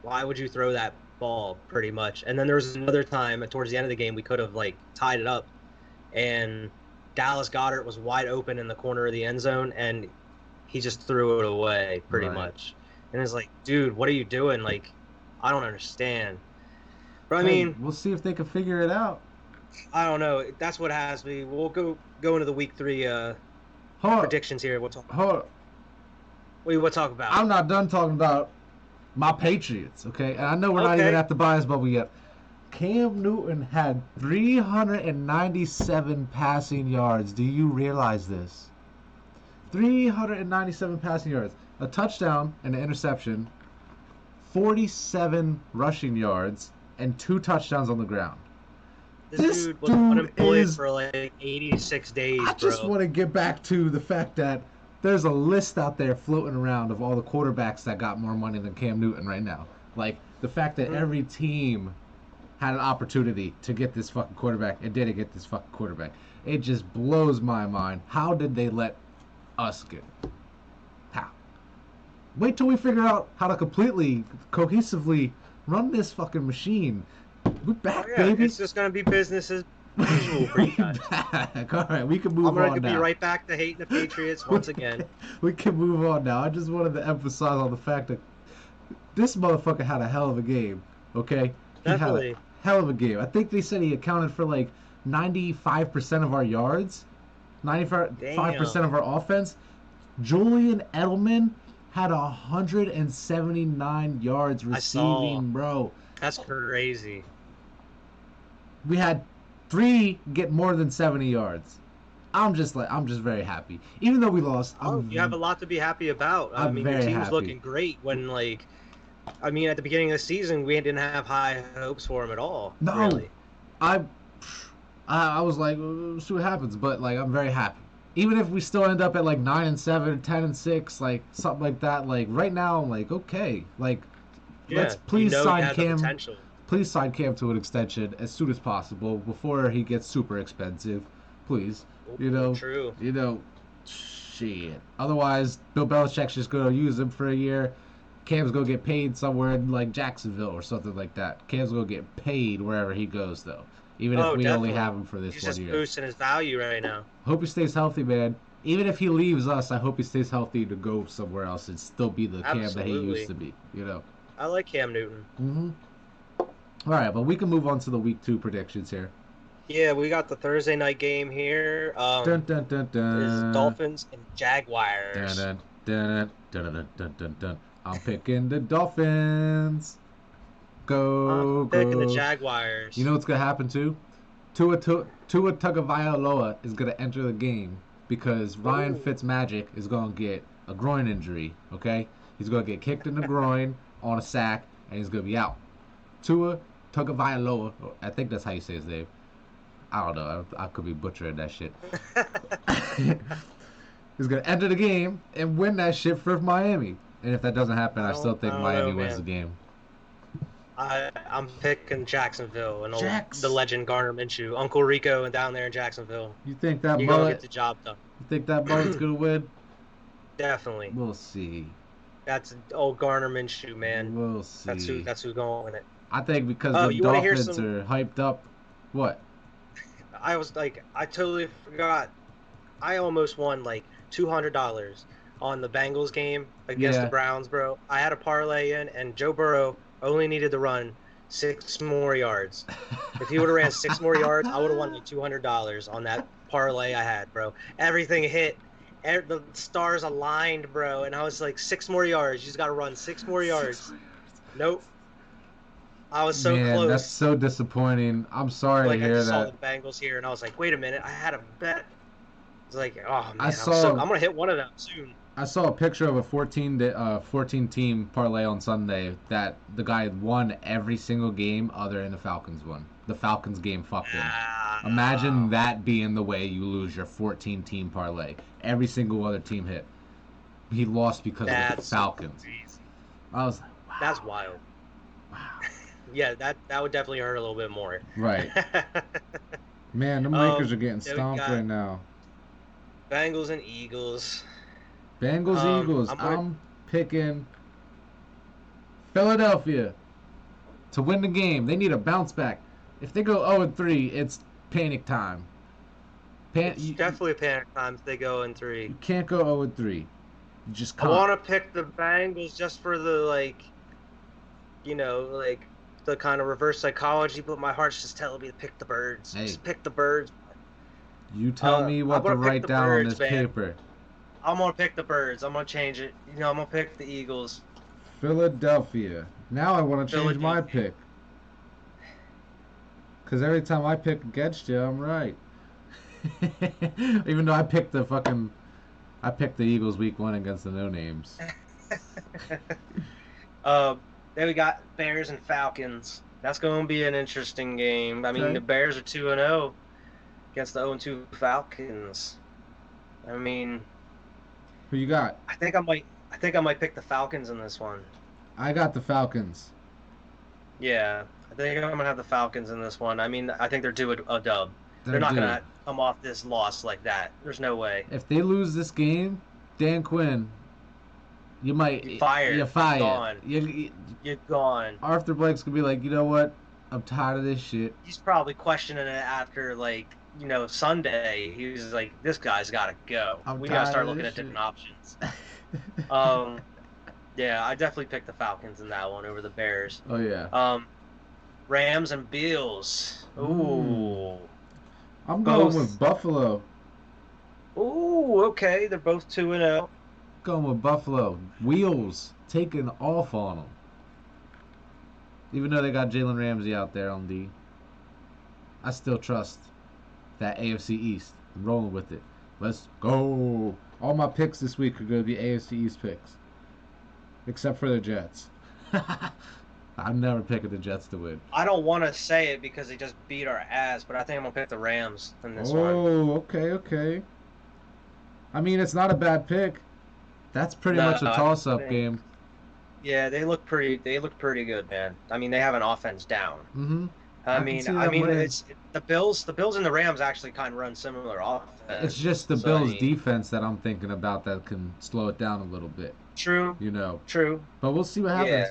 why would you throw that ball? Pretty much. And then there was another time towards the end of the game we could have like tied it up, and Dallas Goedert was wide open in the corner of the end zone, and he just threw it away pretty Right. much. And it's like, dude, what are you doing? Like, I don't understand. But I Hey, mean, we'll see if they can figure it out. I don't know. That's what has me. We'll go into the week 3 Hold, predictions here. We'll talk. hold. What you want to talk about? I'm not done talking about my Patriots, okay? And I know we're not even Okay. at the bias bubble yet. Cam Newton had 397 passing yards. Do you realize this? 397 passing yards. A touchdown and an interception. 47 rushing yards and 2 touchdowns on the ground. This dude was unemployed for like 86 days, I just bro. want to get back to the fact that there's a list out there floating around of all the quarterbacks that got more money than Cam Newton right now. Like, the fact that every team had an opportunity to get this fucking quarterback and didn't get this fucking quarterback. It just blows my mind. How did they let us get it? How? Wait till we figure out how to completely, cohesively run this fucking machine. We're back, baby. It's just gonna be business as usual for you guys. Back. All right, we can move on now. I'm gonna be right back to hating the Patriots once again. We can move on now. I just wanted to emphasize on the fact that this motherfucker had a hell of a game. Okay, he Definitely. had a hell of a game. I think they said he accounted for like 95% of our yards, 95% of our offense. Julian Edelman had 179 yards receiving, bro. That's crazy. We had 3 get more than 70 yards. I'm just very happy. Even though we lost, you have a lot to be happy about. I mean, your team's looking great when, like, I mean, at the beginning of the season, we didn't have high hopes for him at all. No. Really. I was like, we'll see what happens, but like I'm very happy. Even if we still end up at like 9-7, 10-6, like something like that, like right now I'm like, okay, like let's please sign Cam. Please sign Cam to an extension as soon as possible before he gets super expensive. Please. True. Shit. Otherwise, Bill Belichick's just gonna use him for a year. Cam's gonna get paid somewhere in like Jacksonville or something like that. Cam's gonna get paid wherever he goes though. Even if we only have him for this 1 year. He's just boosting his value right now. Hope he stays healthy, man. Even if he leaves us, I hope he stays healthy to go somewhere else and still be the Cam that he used to be. I like Cam Newton. Mm-hmm. All right, but we can move on to the week 2 predictions here. Yeah, we got the Thursday night game here. Dun, dun, dun, dun. Is Dolphins and Jaguars. Dun, dun, dun, dun, dun, dun, dun. I'm picking the Dolphins. I'm picking the Jaguars. You know what's gonna happen too? Tua Tagovailoa is gonna enter the game because Ryan Fitzmagic is gonna get a groin injury. Okay, he's gonna get kicked in the groin on a sack and he's gonna be out. Tua Tagovailoa, I think that's how you say his name. I don't know. I could be butchering that shit. He's gonna enter the game and win that shit for Miami. And if that doesn't happen, I still think Miami wins the game. I'm picking Jacksonville and the legend Garner Minshew, Uncle Rico, and down there in Jacksonville. You think that You're gonna get the job done? You think that mullet's gonna win? Definitely. We'll see. That's old Garner Minshew, man. We'll see. That's who's going to win it. I think because the Dolphins are hyped up. What? I totally forgot. I almost won like $200 on the Bengals game against the Browns, bro. I had a parlay in, and Joe Burrow only needed to run 6 more yards. If he would have ran 6 more yards, I would have won like $200 on that parlay I had, bro. Everything hit. The stars aligned, bro. And I was like, 6 more yards. You just got to run 6 more yards. Nope. I was so close. That's so disappointing. I'm sorry to hear that. I saw the Bengals here, and I was like, wait a minute. I had a bet. It's like, oh, man. I'm going to hit one of them soon. I saw a picture of a 14-team parlay on Sunday that the guy won every single game other than the Falcons one. The Falcons game fucked him. Imagine that being the way you lose your 14-team parlay. Every single other team hit. He lost because of the Falcons. Crazy. I was like, wow. That's wild. Wow. Yeah, that would definitely hurt a little bit more. Right. Man, the Lakers are getting stomped right now. Bengals and Eagles. Eagles. I'm picking Philadelphia to win the game. They need a bounce back. If they go 0-3, it's panic time. It's definitely panic time if they go 0-3. You can't go 0-3. You just can't. I want to pick the Bengals just for the the kind of reverse psychology, but my heart's just telling me to pick the Birds. Hey. Just pick the Birds. You tell me what to write down on this paper. I'm gonna pick the Birds. I'm gonna change it. I'm gonna pick the Eagles. Philadelphia. Now I want to change my Philadelphia. pick. Because every time I pick against you, I'm right. Even though I picked the Eagles week 1 against the no names. Then we got Bears and Falcons. That's going to be an interesting game. I mean, Okay. the Bears are 2-0 against the 0-2 Falcons. I mean, Who you got? I think I might pick the Falcons in this one. I got the Falcons. Yeah, I think I'm gonna have the Falcons in this one. I mean, I think they're due a dub. They're They're not due. gonna come off this loss like that. There's no way. If they lose this game, Dan Quinn, you might You fired. you're You're fired. gone. You're gone. Arthur Blake's gonna be like, you know what? I'm tired of this shit. He's probably questioning it after Sunday. He was like, "This guy's got to go. I'm We got to tired start of looking this at different shit." options." Um, yeah, I definitely picked the Falcons in that one over the Bears. Oh yeah. Rams and Bills. Ooh, I'm going both. with Buffalo. Ooh, okay. They're both 2-0. Going with Buffalo. Wheels taking off on them. Even though they got Jalen Ramsey out there on D, I still trust that AFC East. I'm rolling with it. Let's go. All my picks this week are going to be AFC East picks. Except for the Jets. I'm never picking the Jets to win. I don't want to say it because they just beat our ass, but I think I'm gonna pick the Rams in this one. Oh, okay. I mean, it's not a bad pick. That's pretty No, much a I toss-up think- game. Yeah, they look pretty. They look pretty good, man. I mean, they have an offense down. Mm-hmm. I can mean, see them winning. it's the Bills. The Bills and the Rams actually kind of run similar offense. It's just the So, Bills' defense that I'm thinking about that can slow it down a little bit. True, You know. true. But we'll see what happens.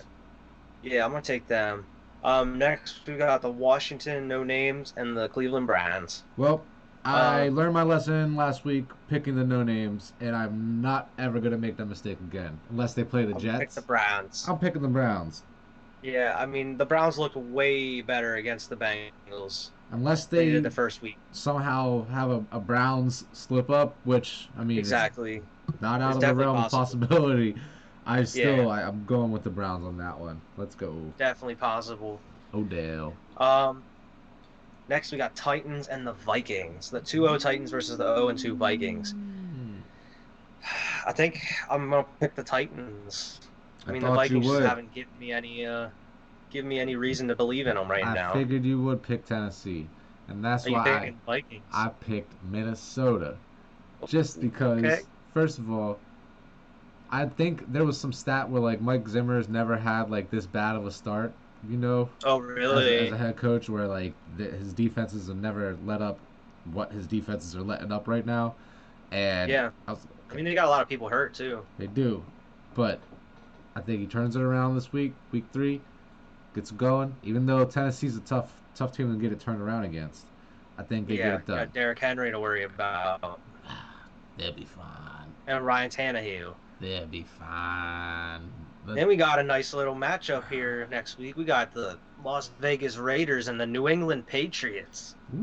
Yeah, I'm gonna take them. Next we got the Washington No Names and the Cleveland Browns. Well, I learned my lesson last week picking the no names, and I'm not ever gonna make that mistake again unless they play the I'll Jets. pick the Browns. I'm picking the Browns Yeah, I mean the Browns looked way better against the Bengals. unless They they did the first week. somehow have a Browns slip up, which I mean, Exactly. it's not out It's of the definitely realm of possible. possibility. Yeah. I'm going with the Browns on that one. Let's go, Definitely possible. Odell. Next we got Titans and the Vikings. The 2-0 Titans versus the 0-2 Vikings. I think I'm gonna pick the Titans. I mean, the thought you Vikings just would. haven't given me any reason to believe in them right I now. figured you would pick Tennessee, and that's Are you why picking Vikings? I picked Minnesota. Just because, Okay. first of all, I think there was some stat where like Mike Zimmer's never had like this bad of a start, you know, Oh, as really? a head coach, where like his defenses have never let up what his defenses are letting up right now, and Yeah. I was, I mean, they got a lot of people hurt too. they do, but I think he turns it around this week, week 3, gets it going. Even though Tennessee's a tough team to get it turned around against, I think they get Yeah, it done. got Derrick Henry to worry about, They'll be fine. and Ryan Tannehill. They'll be fine. Then we got a nice little matchup here next week. We got the Las Vegas Raiders and the New England Patriots. Ooh.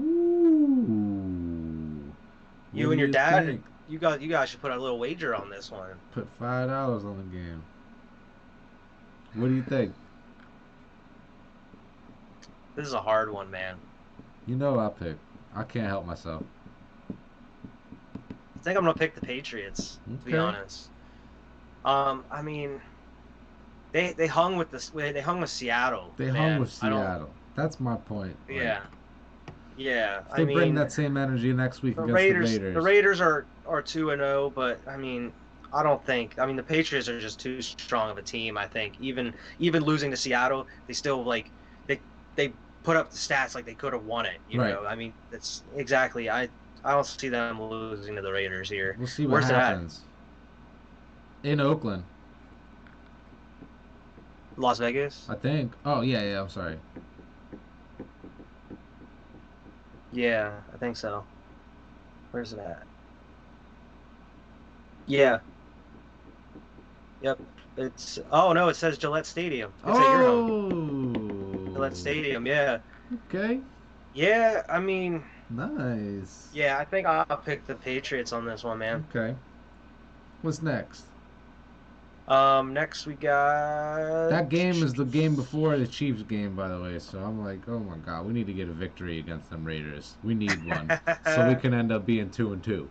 You What and do your dad, think? you guys should put a little wager on this one. Put $5 on the game. What do you think? This is a hard one, man. You know I pick. I can't help myself. I think I'm gonna pick the Patriots, to be Okay. honest. I mean, they hung with Seattle. They man. hung with I don't- Seattle. That's my point. Like, Yeah. if they bring that same energy next week the against Raiders. the Raiders. The Raiders are 2-0, but I mean, I don't think. I mean, the Patriots are just too strong of a team. I think even losing to Seattle, they still they put up the stats like they could have won it. You Right. know, I mean, that's exactly. I don't see them losing to the Raiders here. We'll see what Where's it at? happens. In Oakland, Las Vegas. I think. Oh yeah. I'm sorry. Yeah, I think so. Where's it at? Yeah. Yep. It's. Oh no, it says Gillette Stadium. It's at your home. Gillette Stadium. Yeah. Okay. Yeah. I mean. Nice. Yeah, I think I'll pick the Patriots on this one, man. Okay. What's next? Next we got. That game is the game before the Chiefs game, by the way. So I'm like, oh my god, we need to get a victory against them Raiders. We need one, so we can end up being 2-2.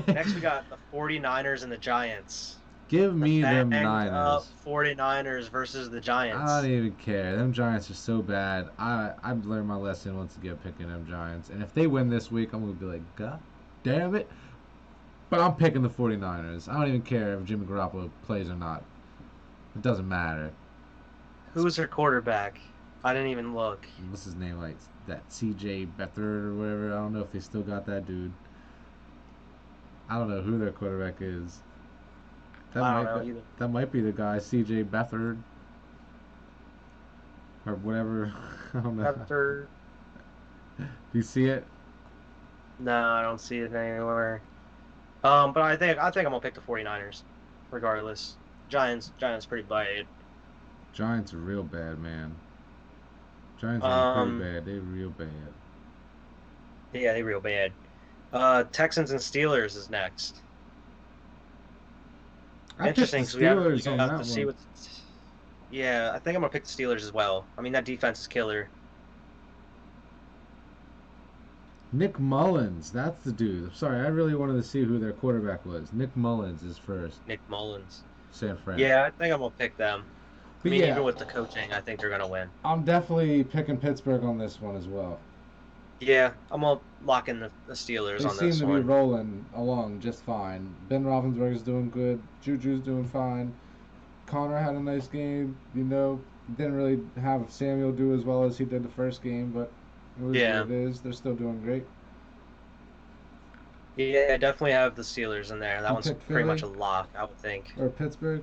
Next we got the 49ers and the Giants. Give me The them banged up Niners. 49ers versus the I Giants. don't even care. Them Giants are so bad. I've learned my lesson once again picking them Giants. And if they win this week, I'm gonna be like, God damn it. But I'm picking the 49ers. I don't even care if Jimmy Garoppolo plays or not. It doesn't matter. Who's their quarterback? I didn't even look. What's his name? Like that CJ Beathard or whatever. I don't know if they still got that dude. I don't know who their quarterback is. I don't know either. That might be the guy, CJ Beathard. Or whatever. I don't know. Beathard. Do you see it? No, I don't see it anywhere. But I think I'm gonna pick the 49ers, regardless. Giants pretty bad. Giants are real bad, man. Giants are pretty bad. They're real bad. Yeah, they real bad. Texans and Steelers is next. Interesting. I picked So the Steelers on got that to see one. what. Yeah, I think I'm gonna pick the Steelers as well. I mean, that defense is killer. Nick Mullins, that's the dude. Sorry, I really wanted to see who their quarterback was. Nick Mullins is first. Nick Mullins. San Fran. Yeah, I think I'm gonna pick them. But I mean, yeah, even with the coaching, I think they're gonna win. I'm definitely picking Pittsburgh on this one as well. Yeah, I'm gonna lock in the Steelers They on seem this to be one. rolling along just fine. Ben Roethlisberger's doing good. Juju's doing fine. Connor had a nice game. Didn't really have Samuel do as well as he did the first game, but it is Yeah. what it is. They're still doing great. Yeah, I definitely have the Steelers in there. That You one's picked pretty much a Philly? lock, I would think. Or Pittsburgh.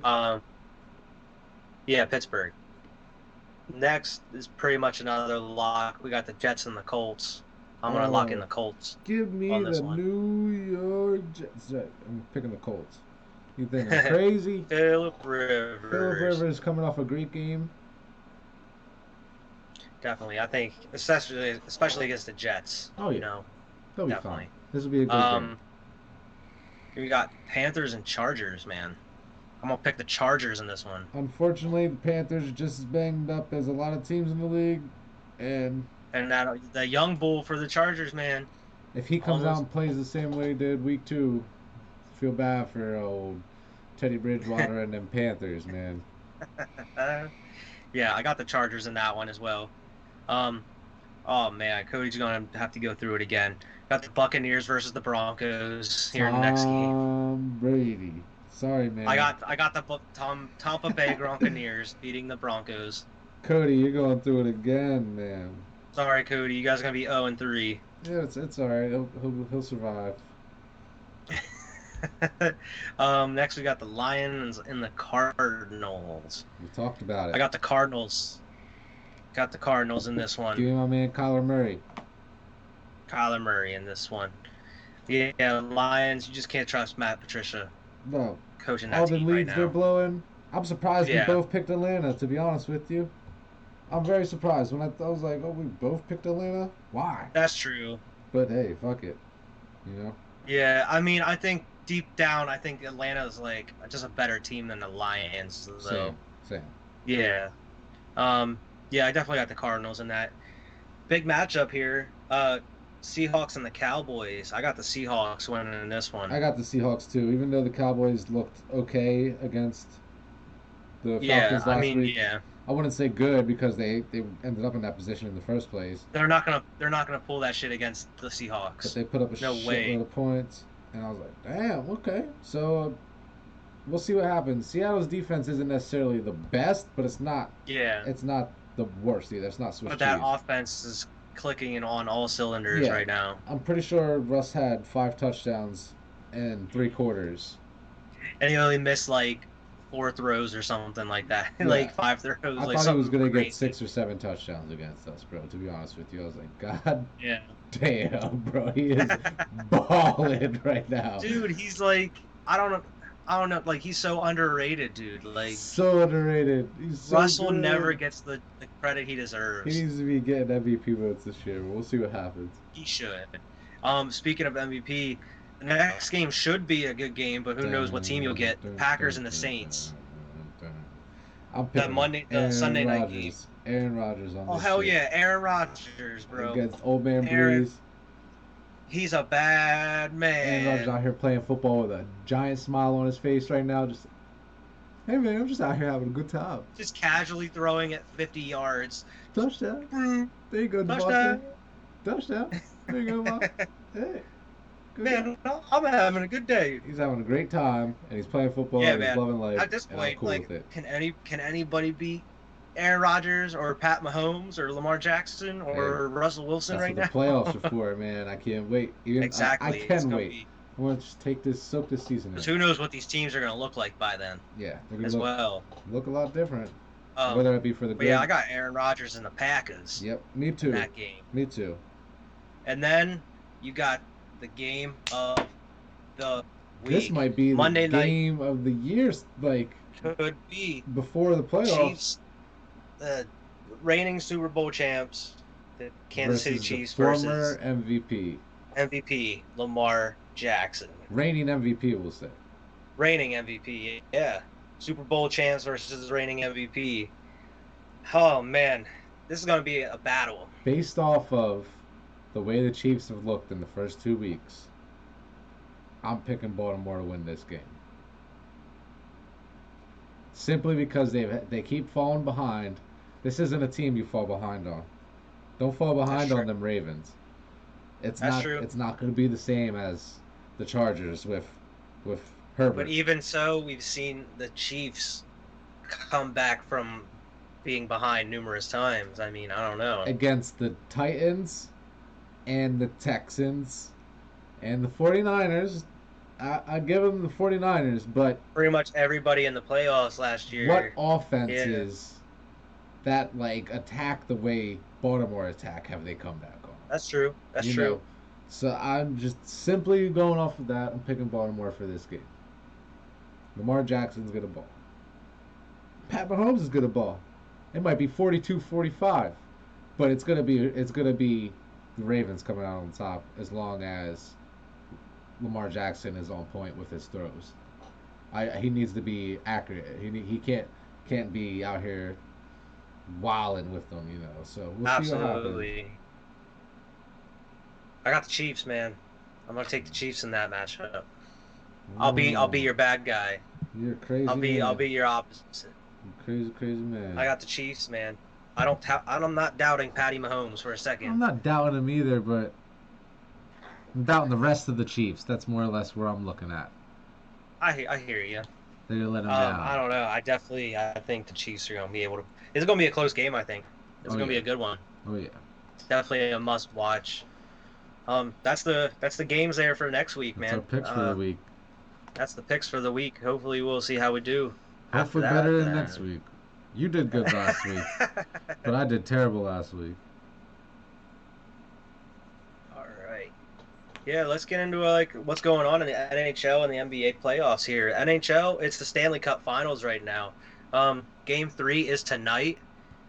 Yeah, Pittsburgh. Next is pretty much another lock. We got the Jets and the Colts. I'm gonna lock in the Colts Give me on this the one. New York Jets. I'm picking the Colts. You think I'm crazy? Philip Philip Rivers. Rivers coming off a great game. Definitely. I think especially against the Jets. Oh, yeah. You know, They'll be definitely. fine. This will be a good game. We got Panthers and Chargers, man. I'm gonna pick the Chargers in this one. Unfortunately, the Panthers are just as banged up as a lot of teams in the league, and And that the young bull for the Chargers, man. if he comes out and plays the same way he did week 2, feel bad for old Teddy Bridgewater and them Panthers, man. Yeah, I got the Chargers in that one as well. Oh man, Cody's gonna have to go through it again. Got the Buccaneers versus the Broncos here in the next game. Tom Brady. Sorry, man. I got the Tampa Bay Buccaneers beating the Broncos. Cody, you're going through it again, man. Sorry, Cody, you guys are gonna be 0-3. Yeah, it's all right. He'll survive. Next we got the Lions and the Cardinals. We talked about it. I got the Cardinals. Got the Cardinals in this Give one. me my man Kyler Murray. Kyler Murray in this one. Yeah, Lions. You just can't trust Matt Patricia No, coaching all that the team right leads they're now. blowing. I'm surprised Yeah. we both picked Atlanta. To be honest with you, I'm very surprised when I was like, oh, we both picked Atlanta. Why? That's true. But hey, fuck it. Yeah, I mean, I think deep down, I think Atlanta is like just a better team than the Lions. So Same. yeah, yeah, I definitely got the Cardinals in that big matchup here. Seahawks and the Cowboys. I got the Seahawks winning in this one. I got the Seahawks too, even though the Cowboys looked okay against the Yeah, Falcons I last mean, week. yeah, I wouldn't say good because they ended up in that position in the first place. they're not gonna pull that shit against the But Seahawks. they put up a No way. shitload of points, and I was like, damn, okay. So we'll see what happens. Seattle's defense isn't necessarily the best, but it's not Yeah, the worst either. It's not Swiss but that cheese. offense is clicking in on all cylinders Yeah. right now. I'm pretty sure Russ had 5 touchdowns in 3 quarters. And he only missed like 4 throws or something like that. Yeah. Like 5 throws. I like thought he was something going to crazy. get 6 or 7 touchdowns against us, bro. To be honest with you, I was like, God Yeah. damn, bro. He is balling right now. Dude, he's like, I don't know, like he's so underrated, dude. Like So underrated. He's so Russell good. never gets the credit he He deserves. needs to be getting MVP votes this year. We'll see what happens. He should. Speaking of MVP, next game should be a good game, but who knows what team you'll get? Packers and the Saints. I'm The picking Sunday night game. Aaron Rodgers on Oh this hell shit. yeah, Aaron Rodgers, bro. Against Old Man Aaron, Breeze. he's a bad Aaron Rodgers man. out here playing football with a giant smile on his face right now. Just, hey man, I'm just out here having a good time. Just casually throwing it 50 yards. Touchdown. There you go, Touchdown. Touchdown. There you go, Bob. Hey. Good Man, I'm having a good day. He's having a great time, and he's playing football, Yeah, and he's man. loving life. At this and I'm point, cool like, with it. can anybody beat Aaron Rodgers or Pat Mahomes or Lamar Jackson or Russell Wilson That's right what now? the playoffs are for, man. I can't wait. Exactly. I can wait. I want to just soak this season in. Because who knows what these teams are going to look like by then? Yeah, they're gonna as well. look a lot different. Whether it be for the good. Yeah, I got Aaron Rodgers and the Packers. Yep, me too. In that game. Me too. And then you got the game of the week. This might be Monday the game of the year, like could be before the playoffs. Chiefs, the reigning Super Bowl champs, the Kansas City Chiefs former versus MVP Lamar Jackson. Reigning MVP, we'll say. Reigning MVP, yeah. Super Bowl champs versus reigning MVP. Oh man, this is gonna be a battle. Based off of the way the Chiefs have looked in the first 2 weeks, I'm picking Baltimore to win this game. Simply because they keep falling behind. This isn't a team you fall behind on. Don't fall behind on them Ravens. That's true. It's not going to be the same as the Chargers with Herbert. But even so, we've seen the Chiefs come back from being behind numerous times. I mean, I don't know. Against the Titans and the Texans and the 49ers. I give them the 49ers, but pretty much everybody in the playoffs last year. What offenses that like attack the way Baltimore attack have they come back on? That's true. That's true. So I'm just simply going off of that. I'm picking Baltimore for this game. Lamar Jackson's gonna ball. Pat Mahomes is gonna ball. It might be 42-45, but it's gonna be the Ravens coming out on top as long as Lamar Jackson is on point with his throws. He needs to be accurate. He can't be out here wilding with them, you know. So we'll see what happens. Absolutely. I got the Chiefs, man. I'm gonna take the Chiefs in that matchup. I'll be your bad guy. You're crazy. I'll be your opposite. You're crazy man. I got the Chiefs, man. I'm not doubting Patty Mahomes for a second. I'm not doubting him either, but I'm doubting the rest of the Chiefs. That's more or less where I'm looking at. I hear you. They're gonna let him down. I don't know. I think the Chiefs are gonna be able to. It's gonna be a close game. I think it's gonna be a good one. Oh yeah. It's definitely a must watch. That's the games there for next week, man. That's our picks for the week. That's the picks for the week. Hopefully we'll see how we do. Hopefully better than next week. You did good last week, but I did terrible last week. All right. Yeah, let's get into what's going on in the NHL and the NBA playoffs here. NHL, it's the Stanley Cup Finals right now. Game 3 is tonight.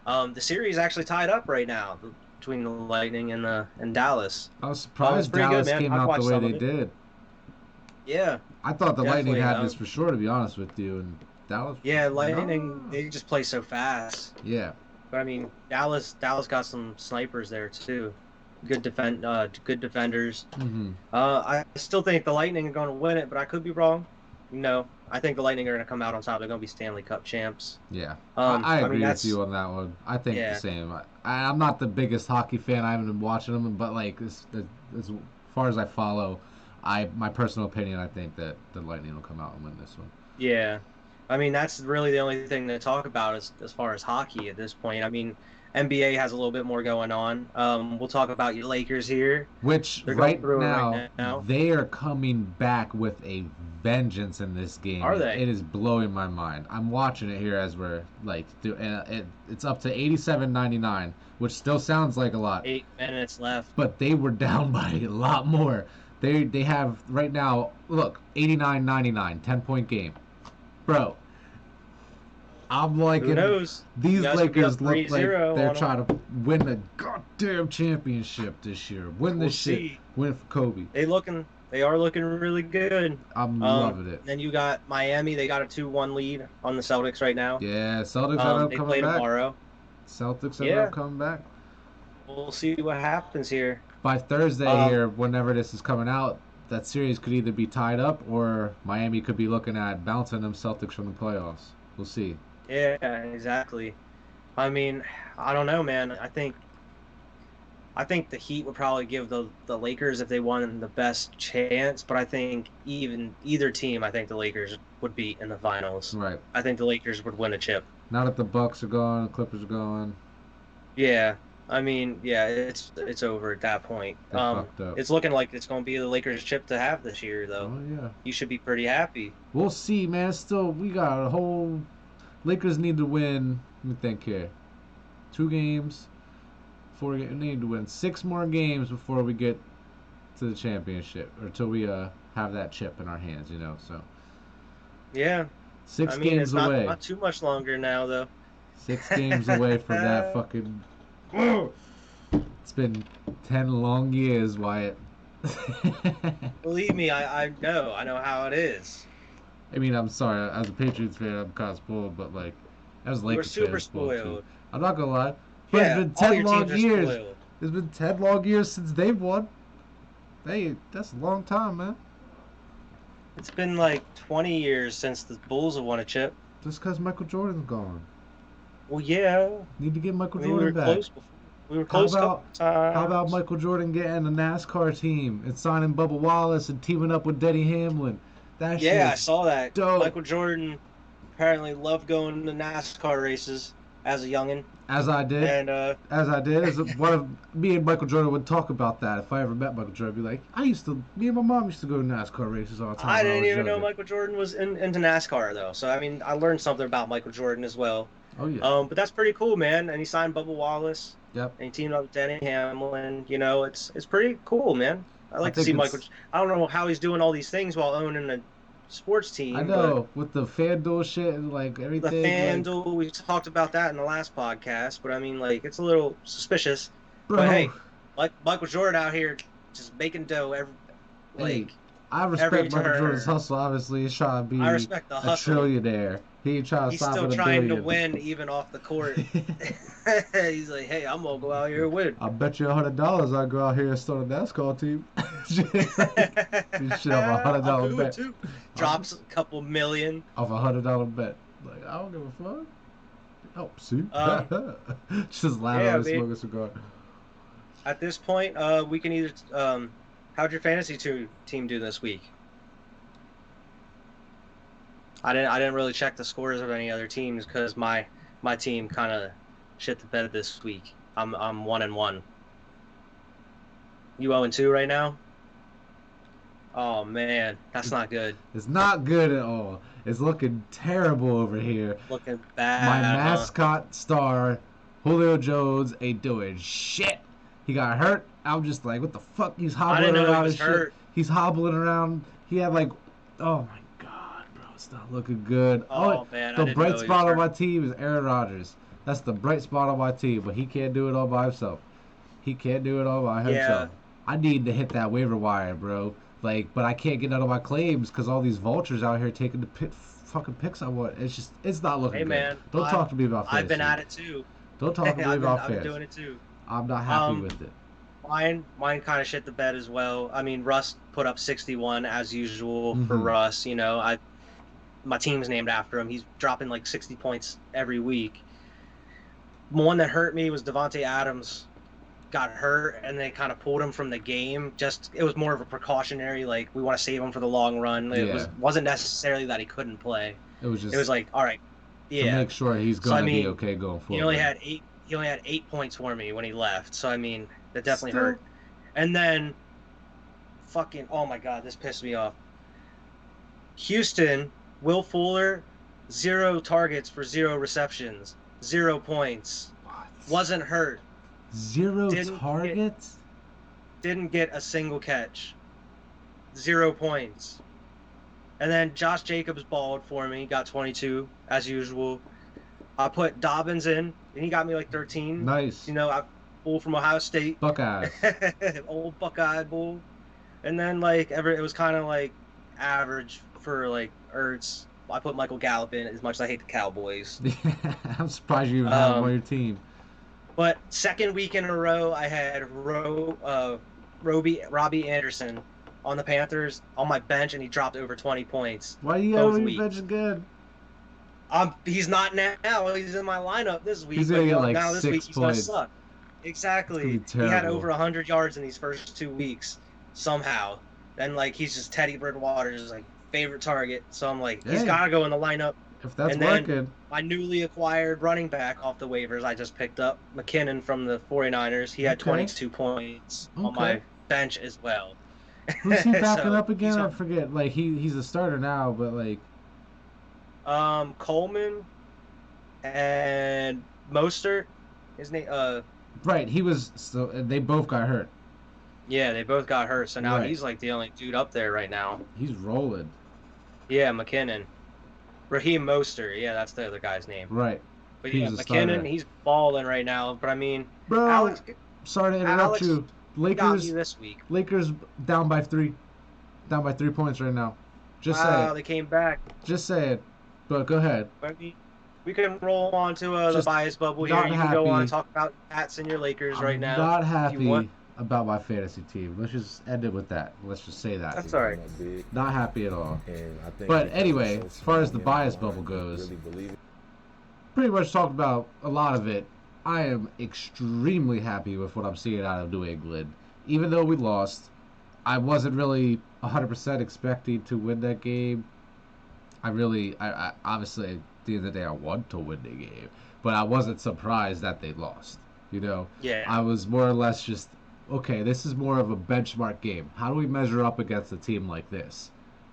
The series actually tied up right now between the Lightning and Dallas. I was surprised Dallas came out the way they did. Yeah. I thought the Lightning had this for sure, to be honest with you, and Dallas. Yeah, Lightning, they just play so fast. Yeah. But I mean, Dallas got some snipers there too. Good defenders. Mm-hmm. I still think the Lightning are going to win it, but I could be wrong. No, I think the Lightning are going to come out on top. They're going to be Stanley Cup champs. Yeah, I agree with you on that one. I think the same. I'm not the biggest hockey fan. I haven't been watching them, but like as far as I follow, my personal opinion, I think that the Lightning will come out and win this one. Yeah, I mean that's really the only thing to talk about as far as hockey at this point. I mean, NBA has a little bit more going on. We'll talk about your Lakers here. Which right now they are coming back with a vengeance in this game. Are they? It is blowing my mind. I'm watching it here as we're it's up to 87-99, which still sounds like a lot. 8 minutes left. But they were down by a lot more. They have right now, look, 89-99, 10-point game. Bro, I'm liking who knows? These Lakers look like they're trying to win the goddamn championship this year. Win this shit. Win for Kobe. They looking They are looking really good. I'm loving it. Then you got Miami. They got a 2-1 lead on the Celtics right now. Yeah, Celtics ended up They coming play back. tomorrow. Celtics ended up Yeah, coming back. we'll see what happens here. By Thursday Um, here, whenever this is coming out, that series could either be tied up or Miami could be looking at bouncing them Celtics from the playoffs. We'll see. yeah, exactly. I mean, I don't know, man. I think the Heat would probably give the Lakers if they won the best chance, but I think even either team, I think the Lakers would beat in the finals. Right. I think the Lakers would win a chip. Now that the Bucks are gone, the Clippers are gone, Yeah. I mean, yeah, it's over at that point. they fucked up. It's looking like it's going to be the Lakers chip to have this year, though. Oh yeah. You should be pretty happy. We'll see, man. Still, we got a whole. Lakers need to win. Let me think here. 2 games. 4 games. They need to win 6 more games before we get to the championship, or till we have that chip in our hands. So Yeah. 6 I mean, games it's not, away. not too much longer now, though. 6 games away from that fucking. It's been 10 long years, Wyatt. Believe me, I know how it is. I mean, I'm sorry. As a Patriots fan, I'm kind of spoiled, but like, as a We're Lakers fan, super I'm spoiled too. spoiled. I'm not gonna lie, but Yeah, it's all been 10 your long teams are years. spoiled. It's been 10 long years since they've won. Hey, that's a long time, man. It's been like 20 years since the Bulls have won a chip. Just because Michael Jordan's gone. Well, yeah. Need to get Michael I mean, we Jordan were back. close before. We were close a couple times. How about Michael Jordan getting a NASCAR team and signing Bubba Wallace and teaming up with Denny Hamlin? That Yeah, I shit's saw that. dope. Michael Jordan apparently loved going to NASCAR races as a youngin. As I did. And As one of me and Michael Jordan would talk about that. If I ever met Michael Jordan, I'd be like, me and my mom used to go to NASCAR races all the time. I when didn't was even know younger. Michael Jordan was into NASCAR though. So I mean, I learned something about Michael Jordan as well. Oh yeah. But that's pretty cool, man. And he signed Bubba Wallace. Yep. And he teamed up with Denny Hamlin. It's pretty cool, man. I like to think see it's- Michael. I don't know how he's doing all these things while owning a sports team. I know, with the FanDuel shit and like But everything. the FanDuel, we talked about that in the last podcast. But I mean, like, it's a little suspicious. Bro, But hey, like Michael Jordan out here just making dough hey, I respect every Michael turn. Jordan's hustle. Obviously, he's trying to be I respect the a hustle. trillionaire. He ain't trying to He's stop still at a trying to billion. win even off the court. He's like, hey, I'm gonna go out here and win. I bet you $100 I go out here and start a NASCAR team. Shit, off a $100 I'll do bet. it too. Drops a couple million. Off a $100 bet. Like, I don't give a fuck. Oh, see? Just laughing yeah, and man. smoke a cigar. At this point, we can either. How'd your fantasy team do this week? I didn't really check the scores of any other teams because my team kind of shit the bed this week. I'm 1-1. You 0-2 right now? Oh man, that's not good. It's not good at all. It's looking terrible over here. Looking bad. My huh? mascot star, Julio Jones, ain't doing shit. He got hurt. I'm just like, what the fuck? He's I hobbling didn't know he around was and shit. hurt. He's hobbling around. He had like, oh my god, bro, it's not looking good. Oh, man, I the didn't know bright he was spot on hurt. my team is Aaron Rodgers. That's the bright spot on my team, but he can't do it all by himself. He can't do it all by himself. I need to hit that waiver wire, bro. Like, but I can't get out of my claims because all these vultures out here taking the fucking picks I want. It's not looking Hey good. man, Don't talk to me about fantasy. fantasy. I've been at it too. Don't talk to me I've about been fantasy. doing it too. I'm not happy with it. Mine kind of shit the bed as well. I mean, Russ put up 61 as usual for Mhm. Russ. My team's named after him. He's dropping like 60 points every week. One that hurt me was Devontae Adams got hurt and they kind of pulled him from the game. It was more of a precautionary, like we want to save him for the long run. It Yeah. wasn't necessarily that he couldn't play. It was just It was like, all right, to yeah. make sure he's So, I gonna be mean, okay going forward. He only had 8 points for me when he left. So I mean, that definitely Still- hurt. And then fucking, oh my god, this pissed me off. Houston, Will Fuller, 0 targets for 0 receptions, 0 points. What? Wasn't hurt. 0 didn't targets? Didn't get a single catch. 0 points. And then Josh Jacobs balled for me, got 22 as usual. I put Dobbins in, and he got me like 13. Nice. I bull from Ohio State. Buckeyes. Old Buckeye bull. And then like it was kind of like average for like Ertz. I put Michael Gallup in as much as I hate the Cowboys. I'm surprised you even have him on Um, your team. but second week in a row, I had Robbie Anderson on the Panthers on my bench, and he dropped over 20 points Why you got both on your weeks. bench again? He's not now. He's in my lineup this week, He's but gonna get like now this week 6 he's gonna points. suck. It's gonna be Exactly. He had terrible. over 100 yards in these first 2 weeks somehow. And like he's just Teddy Bridgewater's like favorite target. So I'm like, he's Hey, got to go in the lineup. if that's And then working, my newly acquired running back off the waivers, I just picked up McKinnon from the 49ers. He had Okay. 22 points on Okay. my bench as well. who's he backing So, up again? he's I on- forget. Like he's a starter now, but like Coleman and Mostert, his name. right, he was. So they both got hurt. Yeah, they both got hurt, so now Right. he's like the only dude up there right now. He's rolling. Yeah, McKinnon. Raheem Mostert. Yeah, that's the other guy's name. Right, But He's yeah, a McKinnon, starter. he's balling right now. But I mean, bro. Alex Sorry to interrupt Alex you. got Lakers me this week. Lakers down by 3 points right now. Just say Wow, it. they came back. Just say it. But go ahead. I mean, we can roll on to the Just bias bubble here. not You can go on happy. and talk about Pats and your Lakers I'm right now. not if you happy want. about my fantasy team. Let's just end it with that. Let's just say that. That's all right. Not happy at all. And I think But because anyway, I'm so as far as the strong bias in bubble line, goes, really believe it. Pretty much talked about a lot of it. I am extremely happy with what I'm seeing out of New England. Even though we lost, I wasn't really 100% expecting to win that game. I obviously, at the end of the day, I want to win the game. But I wasn't surprised that they lost. You know, Yeah. I was more or less just, okay, this is more of a benchmark game. How do we measure up against a team like this?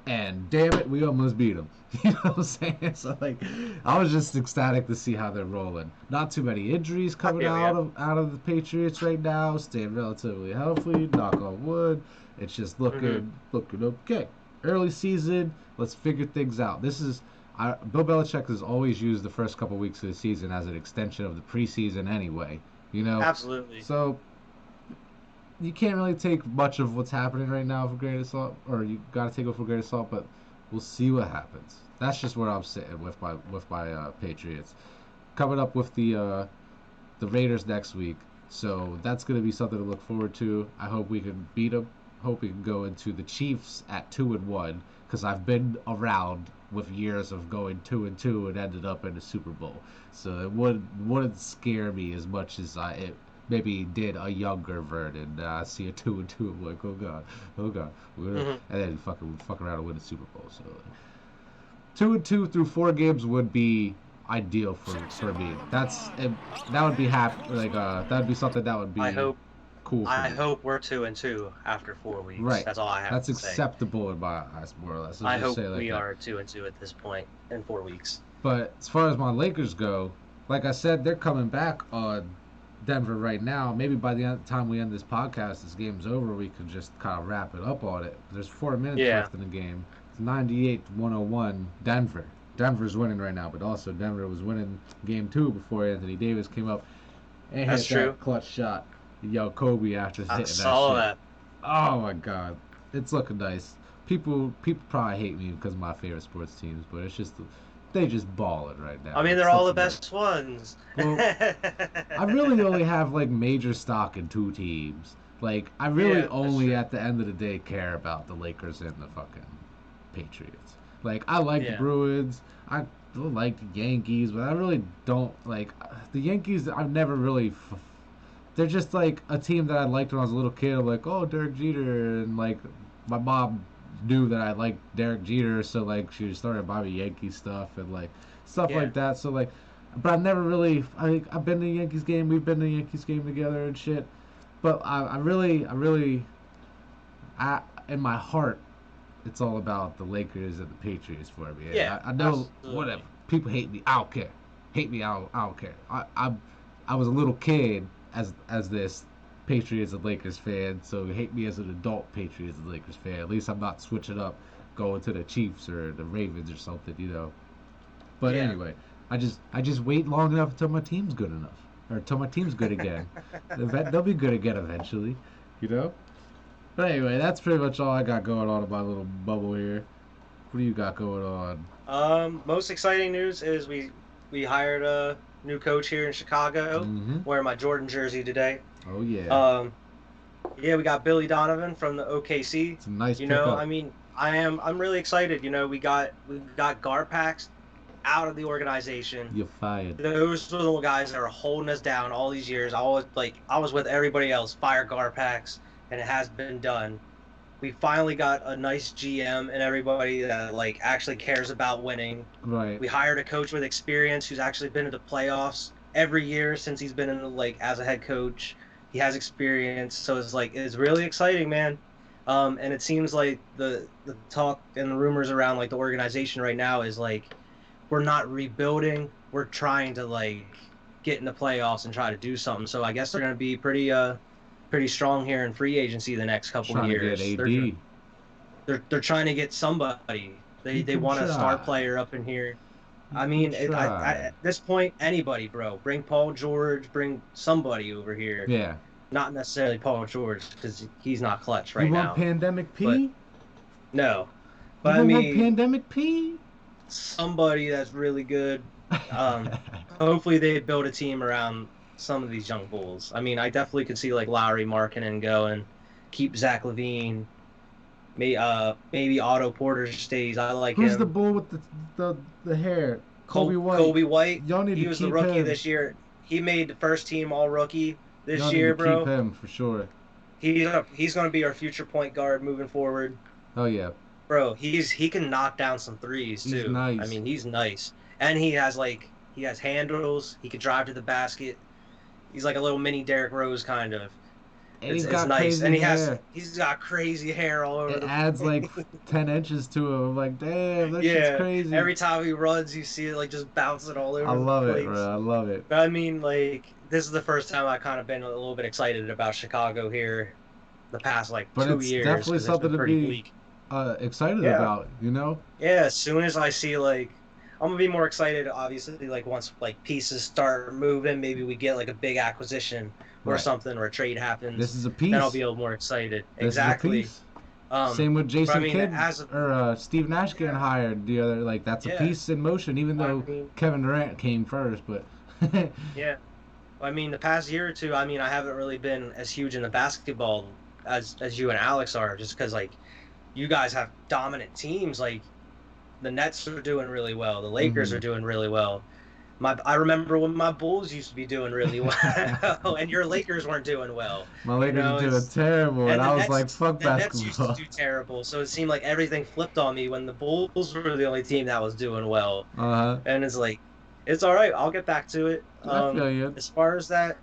And damn it, we almost beat them. You know what I'm saying? So like, I was just ecstatic to see how they're rolling. Not too many injuries coming Yeah, out of the Patriots right now. Staying relatively healthy. Knock on wood. It's just looking okay. Early season, let's figure things out. Bill Belichick has always used the first couple weeks of the season as an extension of the preseason anyway. You know. Absolutely. So you can't really take much of what's happening right now for a grain of salt, or you got to take it for a grain of salt. But we'll see what happens. That's just where I'm sitting with my Patriots. Coming up with the Raiders next week, so that's going to be something to look forward to. I hope we can beat them. Hope we can go into the Chiefs at 2-1, because I've been around with years of going 2-2 and ended up in the Super Bowl. So it wouldn't scare me as much as it maybe did a younger Vernon. See a 2-2, I'm like, oh god, and then fuck around and win the Super Bowl. So 2-2 through 4 games would be ideal for me. That would be that would be something that would be cool. I hope we're 2-2 after 4 weeks. Right. That's all I have That's to say. acceptable in my eyes, more or less. Let's I just hope say it like we that. are 2-2 at this point in 4 weeks. But as far as my Lakers go, like I said, they're coming back on Denver right now. Maybe by the time we end this podcast, this game's over, we could just kind of wrap it up on it. There's 4 minutes left in the game. It's 98-101 Denver. Denver's winning right now, but also Denver was winning game 2 before Anthony Davis came up and That's hit true. that clutch shot. Yo, Kobe after hitting I that saw shit. that. Oh my god, it's looking nice. People probably hate me because of my favorite sports teams, but it's just they just balling right now. I mean, It's they're all the looking best ones. Well, I really only have like major stock in 2 teams. Like I really Yeah, that's only true. at the end of the day care about the Lakers and the fucking Patriots. Like I like the Yeah. Bruins. I don't like the Yankees, but I really don't like the Yankees. I've never really. They're just like a team that I liked when I was a little kid. I'm like, oh, Derek Jeter, and like my mom knew that I liked Derek Jeter, so like she started buying me Yankee stuff and like stuff Yeah. like that. So like, but I've never really. I've been to a Yankees game. We've been to a Yankees game together and shit. But I really, in my heart, it's all about the Lakers and the Patriots for me. And Yeah, I know absolutely. whatever people hate me. I don't care. Hate me. I don't care. I was a little kid as this Patriots and Lakers fan, so hate me as an adult Patriots and Lakers fan. At least I'm not switching up, going to the Chiefs or the Ravens or something, you know. But Yeah. anyway, I just wait long enough until my team's good enough, or until my team's good again. They'll be good again eventually, you know. But anyway, that's pretty much all I got going on in my little bubble here. What do you got going on? Most exciting news is we hired a new coach here in Chicago. Mm-hmm. Wearing my Jordan jersey today. Oh yeah, Um, yeah, we got Billy Donovan from the OKC. it's a nice You know, I pickup. mean, I'm really excited. You know, we got Garpax out of the organization. You're fired. Those were the guys that were holding us down all these years. I was with everybody else, fire Garpax, and it has been done. We finally got a nice GM and everybody that like actually cares about winning. Right. We hired a coach with experience who's actually been to the playoffs every year since he's been in the like as a head coach. He has experience, so it's really exciting, man. And it seems like the talk and the rumors around like the organization right now is like we're not rebuilding, we're trying to like get in the playoffs and try to do something. So I guess they're going to be pretty strong here in free agency the next couple of Trying to get years. AD. They're trying to get somebody. You They can want a star try. player up in here. You I can mean, try. at this point, anybody, bro. Bring Paul George, bring somebody over here. Yeah. Not necessarily Paul George because he's not clutch You right want now. Pandemic But P? no, You but I don't want mean Pandemic P? somebody that's really good. Um, Hopefully they build a team around some of these young bulls. I mean, I definitely could see like Lowry Markkinen go and keep Zach Levine. Maybe Otto Porter stays. I like Who's the him. bull with the hair? Kobe White. Kobe White. Y'all need He to was the keep rookie him. this year. He made the first team All Rookie Y'all this need to year, keep bro. him for sure. He's gonna be our future point guard moving forward, Oh yeah, bro. He can knock down some threes he's too. I nice. mean, he's nice, and he has handles. He can drive to the basket. He's like a little mini Derrick Rose kind of. And It's he's it's got nice, crazy and hair. he's got crazy hair all over It the adds like place. 10 inches to him. I'm like, damn, that shit's Yeah, crazy. every time he runs, you see it like just bouncing all I over the love it, place. bro. I love it. But I mean, like this is the first time I kind of been a little bit excited about Chicago here the past like But two it's years definitely because it's been something to pretty be bleak. excited Yeah, about, you know? yeah. As soon as I see like, I'm gonna be more excited. Obviously, like once like pieces start moving, maybe we get like a big acquisition or Right. something, or a trade This happens. is a Then I'll piece. be a little more excited. This is a Exactly. piece. Um, Same with but I Jason mean, Kidd as of or Steve Nash getting yeah, hired the other. Like that's a yeah. piece in motion, even I though mean, Kevin Durant came first. But yeah. I mean, the past year or two, I mean, I haven't really been as huge in the basketball as you and Alex are, just because like you guys have dominant teams. Like the Nets are doing really well, the Lakers hmm are doing really well. I remember when my Bulls used to be doing really well, and your Lakers weren't doing well. my You Lakers are know, doing it's terrible, and and I was like, fuck The Nets used to basketball. do terrible, so it seemed like everything flipped on me when the Bulls were the only team that was doing well, Uh huh. and it's like it's all right. I'll get back to it. I feel you. As far as that,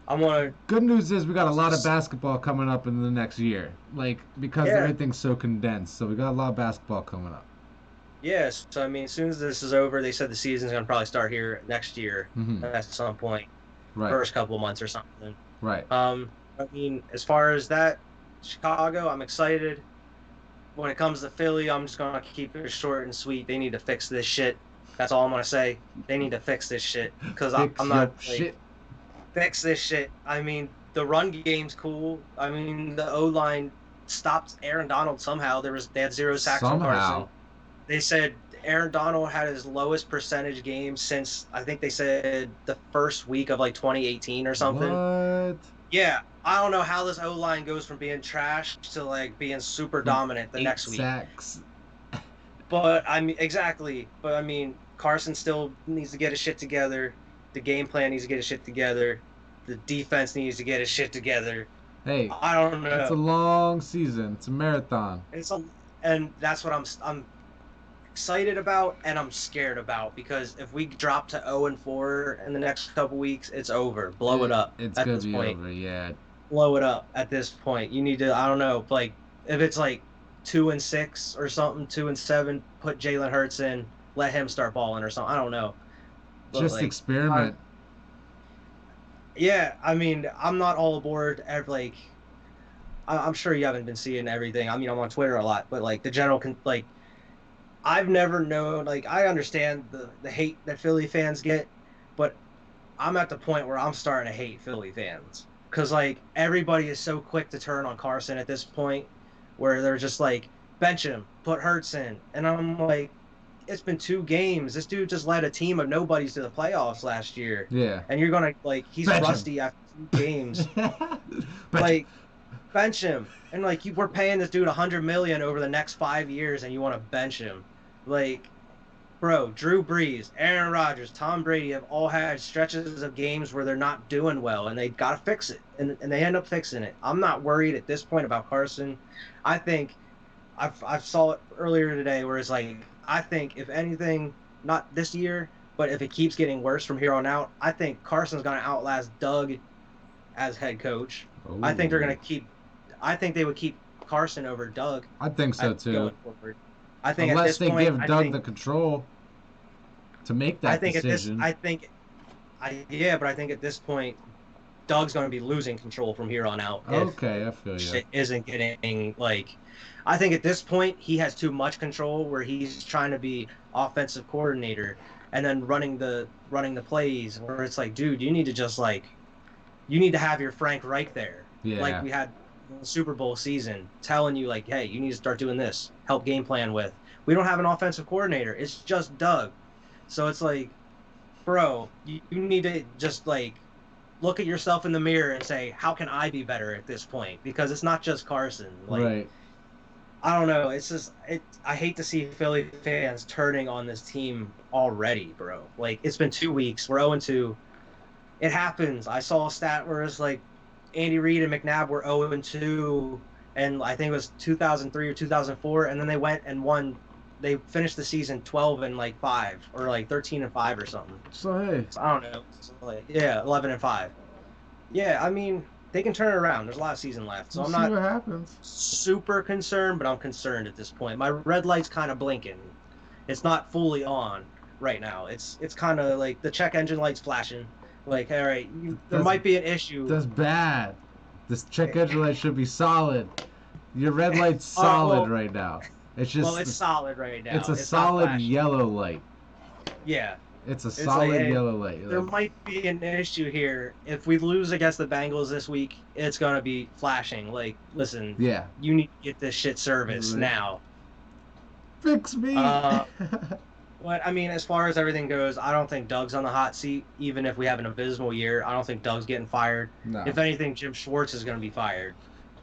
I'm gonna Good news is we got a lot of just basketball coming up in the next year, like because yeah. everything's so condensed. So we got a lot of basketball coming up. Yes, so I mean, as soon as this is over, they said the season's gonna probably start here next year hmm at some point, Right. first couple of months or something. Right. I mean, as far as that, Chicago, I'm excited. When it comes to Philly, I'm just gonna keep it short and sweet. They need to fix this shit. That's all I'm gonna say. They need to fix this shit because I'm Fix not your like shit. fix this shit. I mean, the run game's cool. I mean, the O line stopped Aaron Donald somehow. They had 0 sacks on Somehow. Carson. They said Aaron Donald had his lowest percentage game since I think they said the first week of like 2018 or something. What? Yeah, I don't know how this O line goes from being trash to like being super From dominant the eight next week. sacks. But I mean, exactly. But I mean, Carson still needs to get his shit together. The game plan needs to get his shit together. The defense needs to get his shit together. Hey, I don't it's a know. long season. It's a marathon. It's a, and that's what I'm excited about and I'm scared about because if we drop to 0-4 in the next couple weeks, it's over. Blow it up It's at gonna this be point. over. Yeah. Blow it up at this point. You need to, I don't know, like if it's like 2-6 or something, 2-7, put Jalen Hurts in, let him start balling or something. I don't know, but Just like, I, experiment. yeah, I mean, I'm not all aboard. Like, I'm sure you haven't been seeing everything. I mean, I'm on Twitter a lot, but like the general like I've never known, like, I understand the hate that Philly fans get, but I'm at the point where I'm starting to hate Philly fans because like everybody is so quick to turn on Carson at this point, where they're just like bench him, put Hurts in, and I'm like, it's been 2 games. This dude just led a team of nobodies to the playoffs last year, Yeah. and you're gonna like he's Bench him. rusty after 2 games. Bench Like him. bench him, and like we're paying this dude $100 million over the next 5 years, and you want to bench him, like. Bro, Drew Brees, Aaron Rodgers, Tom Brady have all had stretches of games where they're not doing well, and they got to fix it, and they end up fixing it. I'm not worried at this point about Carson. I think I've saw it earlier today where it's like I think if anything, not this year, but if it keeps getting worse from here on out, I think Carson's going to outlast Doug as head coach. Ooh. I think they're going to keep. I think they would keep Carson over Doug. I think so too. Going forward. I think unless at this they point, give Doug the control to make that decision. But I think at this point, Doug's going to be losing control from here on out. Okay, I feel you. Shit isn't getting like. I think at this point he has too much control where he's trying to be offensive coordinator and then running the plays where it's like, dude, you need to just like, you need to have your Frank Reich there. Yeah. Like we had the Super Bowl season telling you like, hey, you need to start doing this. Help game plan with. We don't have an offensive coordinator. It's just Doug. So it's like, bro, you need to just like look at yourself in the mirror and say, how can I be better at this point? Because it's not just Carson. Like, right. I don't know. It's just I hate to see Philly fans turning on this team already, bro. Like it's been 2 weeks. We're 0-2. It happens. I saw a stat where it's like Andy Reid and McNabb were 0-2, and I think it was 2003 or 2004, and then they went and won. They finished the season 12-5 or like 13-5 or something. So hey, So, I don't know. So, like, 11-5. Yeah, I mean they can turn it around. There's a lot of season left, so we'll I'm see not what happens. super concerned, but I'm concerned at this point. My red light's kind of blinking. It's not fully on right now. It's kind of like the check engine light's flashing. Like, all right, there might be an issue. That's bad. This check engine light should be solid. Your red light's solid right now. It's just. Well, it's solid right now. It's a solid yellow light. Yeah. It's a solid like, hey, yellow light. There might be an issue here. If we lose against the Bengals this week, it's gonna be flashing. Like, listen. Yeah. You need to get this shit serviced now. Fix me. But I mean, as far as everything goes, I don't think Doug's on the hot seat. Even if we have an abysmal year, I don't think Doug's getting fired. No. If anything, Jim Schwartz is going to be fired.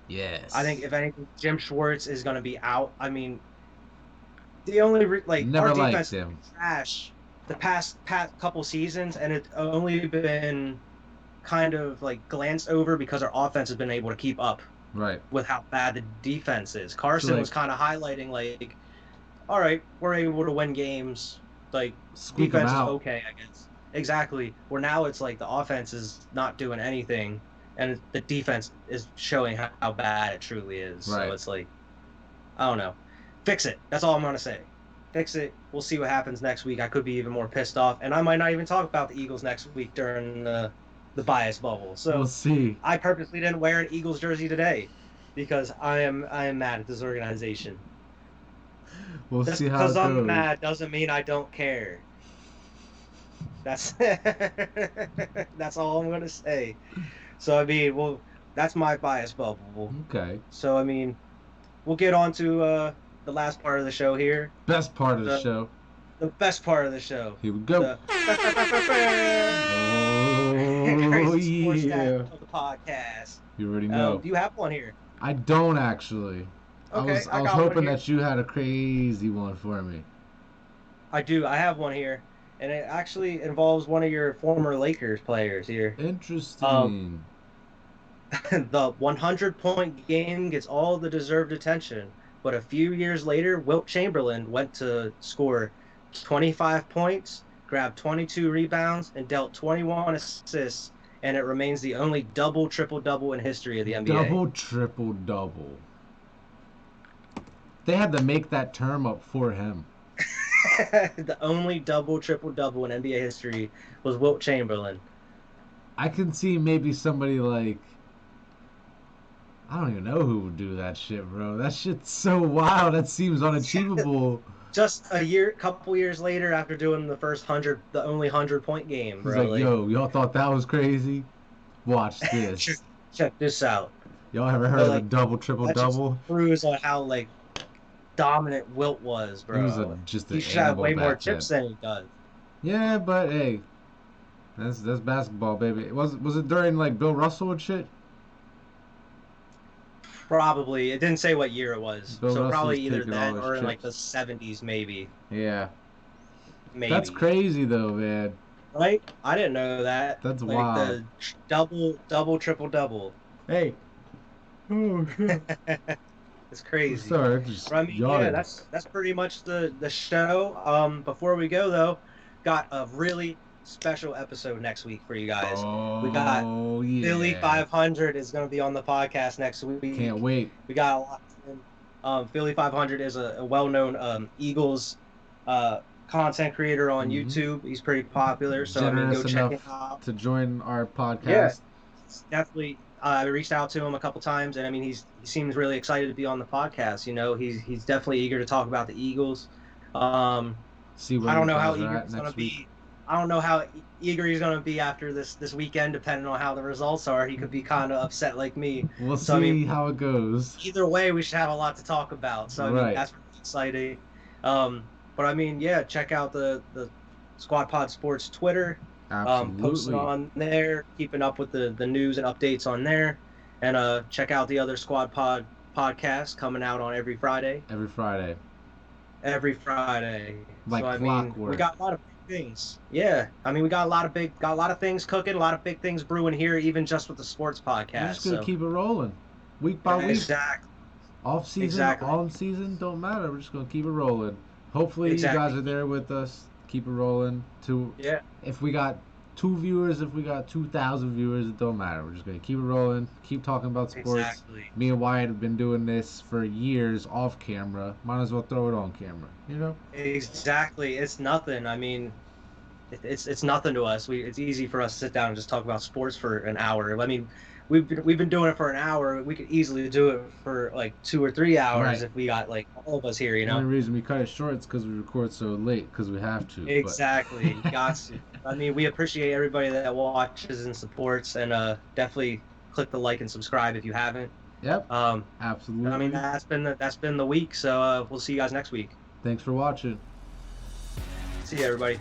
Yes. I think if anything, Jim Schwartz is going to be out. I mean, the only never our liked defense him. Trash the past couple seasons, and it's only been kind of like glanced over because our offense has been able to keep up. Right. With how bad the defense is. Carson was kind of highlighting like, all right, we're able to win games. Like, Squeak defense is out. okay, I guess. Exactly. Where now it's like the offense is not doing anything, and the defense is showing how bad it truly is. Right. So it's like, I don't know. Fix it. That's all I'm going to say. Fix it. We'll see what happens next week. I could be even more pissed off, and I might not even talk about the Eagles next week during the bias bubble. So we'll see. I purposely didn't wear an Eagles jersey today because I am mad at this organization. We'll Just see how it because goes. I'm mad doesn't mean I don't care. That's that's all I'm gonna say. So I mean, well, that's my bias bubble. Okay. So I mean, we'll get on to the last part of the show here. Best part of the show. The best part of the show. Here we go. Crazy sports yeah. stat of the podcast. You already know. Do you have one here? I don't actually. Okay, I was got one hoping here. that you had a crazy one for me. I do. I have one here, and it actually involves one of your former Lakers players here. Interesting. The 100-point game gets all the deserved attention, but a few years later, Wilt Chamberlain went to score 25 points, grabbed 22 rebounds, and dealt 21 assists, and it remains the only double triple-double in history of the NBA. Double triple double. They had to make that term up for him. The only double triple-double in NBA history was Wilt Chamberlain. I can see maybe somebody like, I don't even know who would do that shit, bro. That shit's so wild. That seems unachievable. Just couple years later, after doing the only 100-point game, He's bro. like, yo, y'all thought that was crazy? Watch this. check this out. Y'all ever heard But of a like double, triple, that just double? proves on how like dominant Wilt was, He was bro. just He an should have animal way more back then. chips than he does. Yeah, but hey, that's basketball, baby. Was it during like Bill Russell and shit? Probably. It didn't say what year it was. Bill So Russell was probably either taking all then his or in like chips. the 70s, maybe. Yeah, that's Maybe. crazy though, man. Right? I didn't know that. That's Like wild. the double, triple, double. Hey. Oh shit. It's crazy. Sorry, I just But I mean, yeah, yawning. that's pretty much the show. Before we go though, got a really special episode next week for you guys. We got Oh Philly yeah. 500 is going to be on the podcast next week. Can't wait. We got a lot. Philly 500 is a well-known Eagles content creator on YouTube. He's pretty popular, so I mean, go Generous check enough him out. to join our podcast. Yeah, it's definitely. I reached out to him a couple times, and I mean, he seems really excited to be on the podcast. You know, he's definitely eager to talk about the Eagles. See where I don't you know how guys are eager at he's going next to week. be. I don't know how eager he's going to be after this weekend, depending on how the results are. He could be kind of upset like me. We'll So I see mean, how it goes. either way, we should have a lot to talk about. So I mean, Right. that's really exciting. But I mean, yeah, check out the Squad Pod Sports Twitter. Posting Absolutely. on there, keeping up with the news and updates on there, and check out the other Squad Pod podcast coming out on every Friday. Every Friday. Every Friday. Like so I mean, we clockwork. got a lot of big things. Yeah, I mean, we got a lot of things cooking, a lot of big things brewing here, even just with the sports We're podcast. just gonna So keep it rolling. Week by week. exactly. Off season, Exactly. on season, don't matter. We're just gonna keep it rolling. Hopefully Exactly. you guys are there with us. Keep it rolling. Yeah. If we got 2 viewers, if we got 2,000 viewers, it don't matter. We're just gonna keep it rolling. Keep talking about sports. Exactly. Me and Wyatt have been doing this for years off camera. Might as well throw it on camera. You know? Exactly. It's nothing. I mean, it's nothing to us. It's easy for us to sit down and just talk about sports for an hour. I mean, we've been doing it for an hour. We could easily do it for like 2 or 3 hours Right. if we got like all of us here. You The only know. reason we cut it short is because we record so late because we have to. Exactly. Got to. I mean, we appreciate everybody that watches and supports, and definitely click the like and subscribe if you haven't. Yep. I Absolutely. mean, that's been the week. So we'll see you guys next week. Thanks for watching. See you, everybody.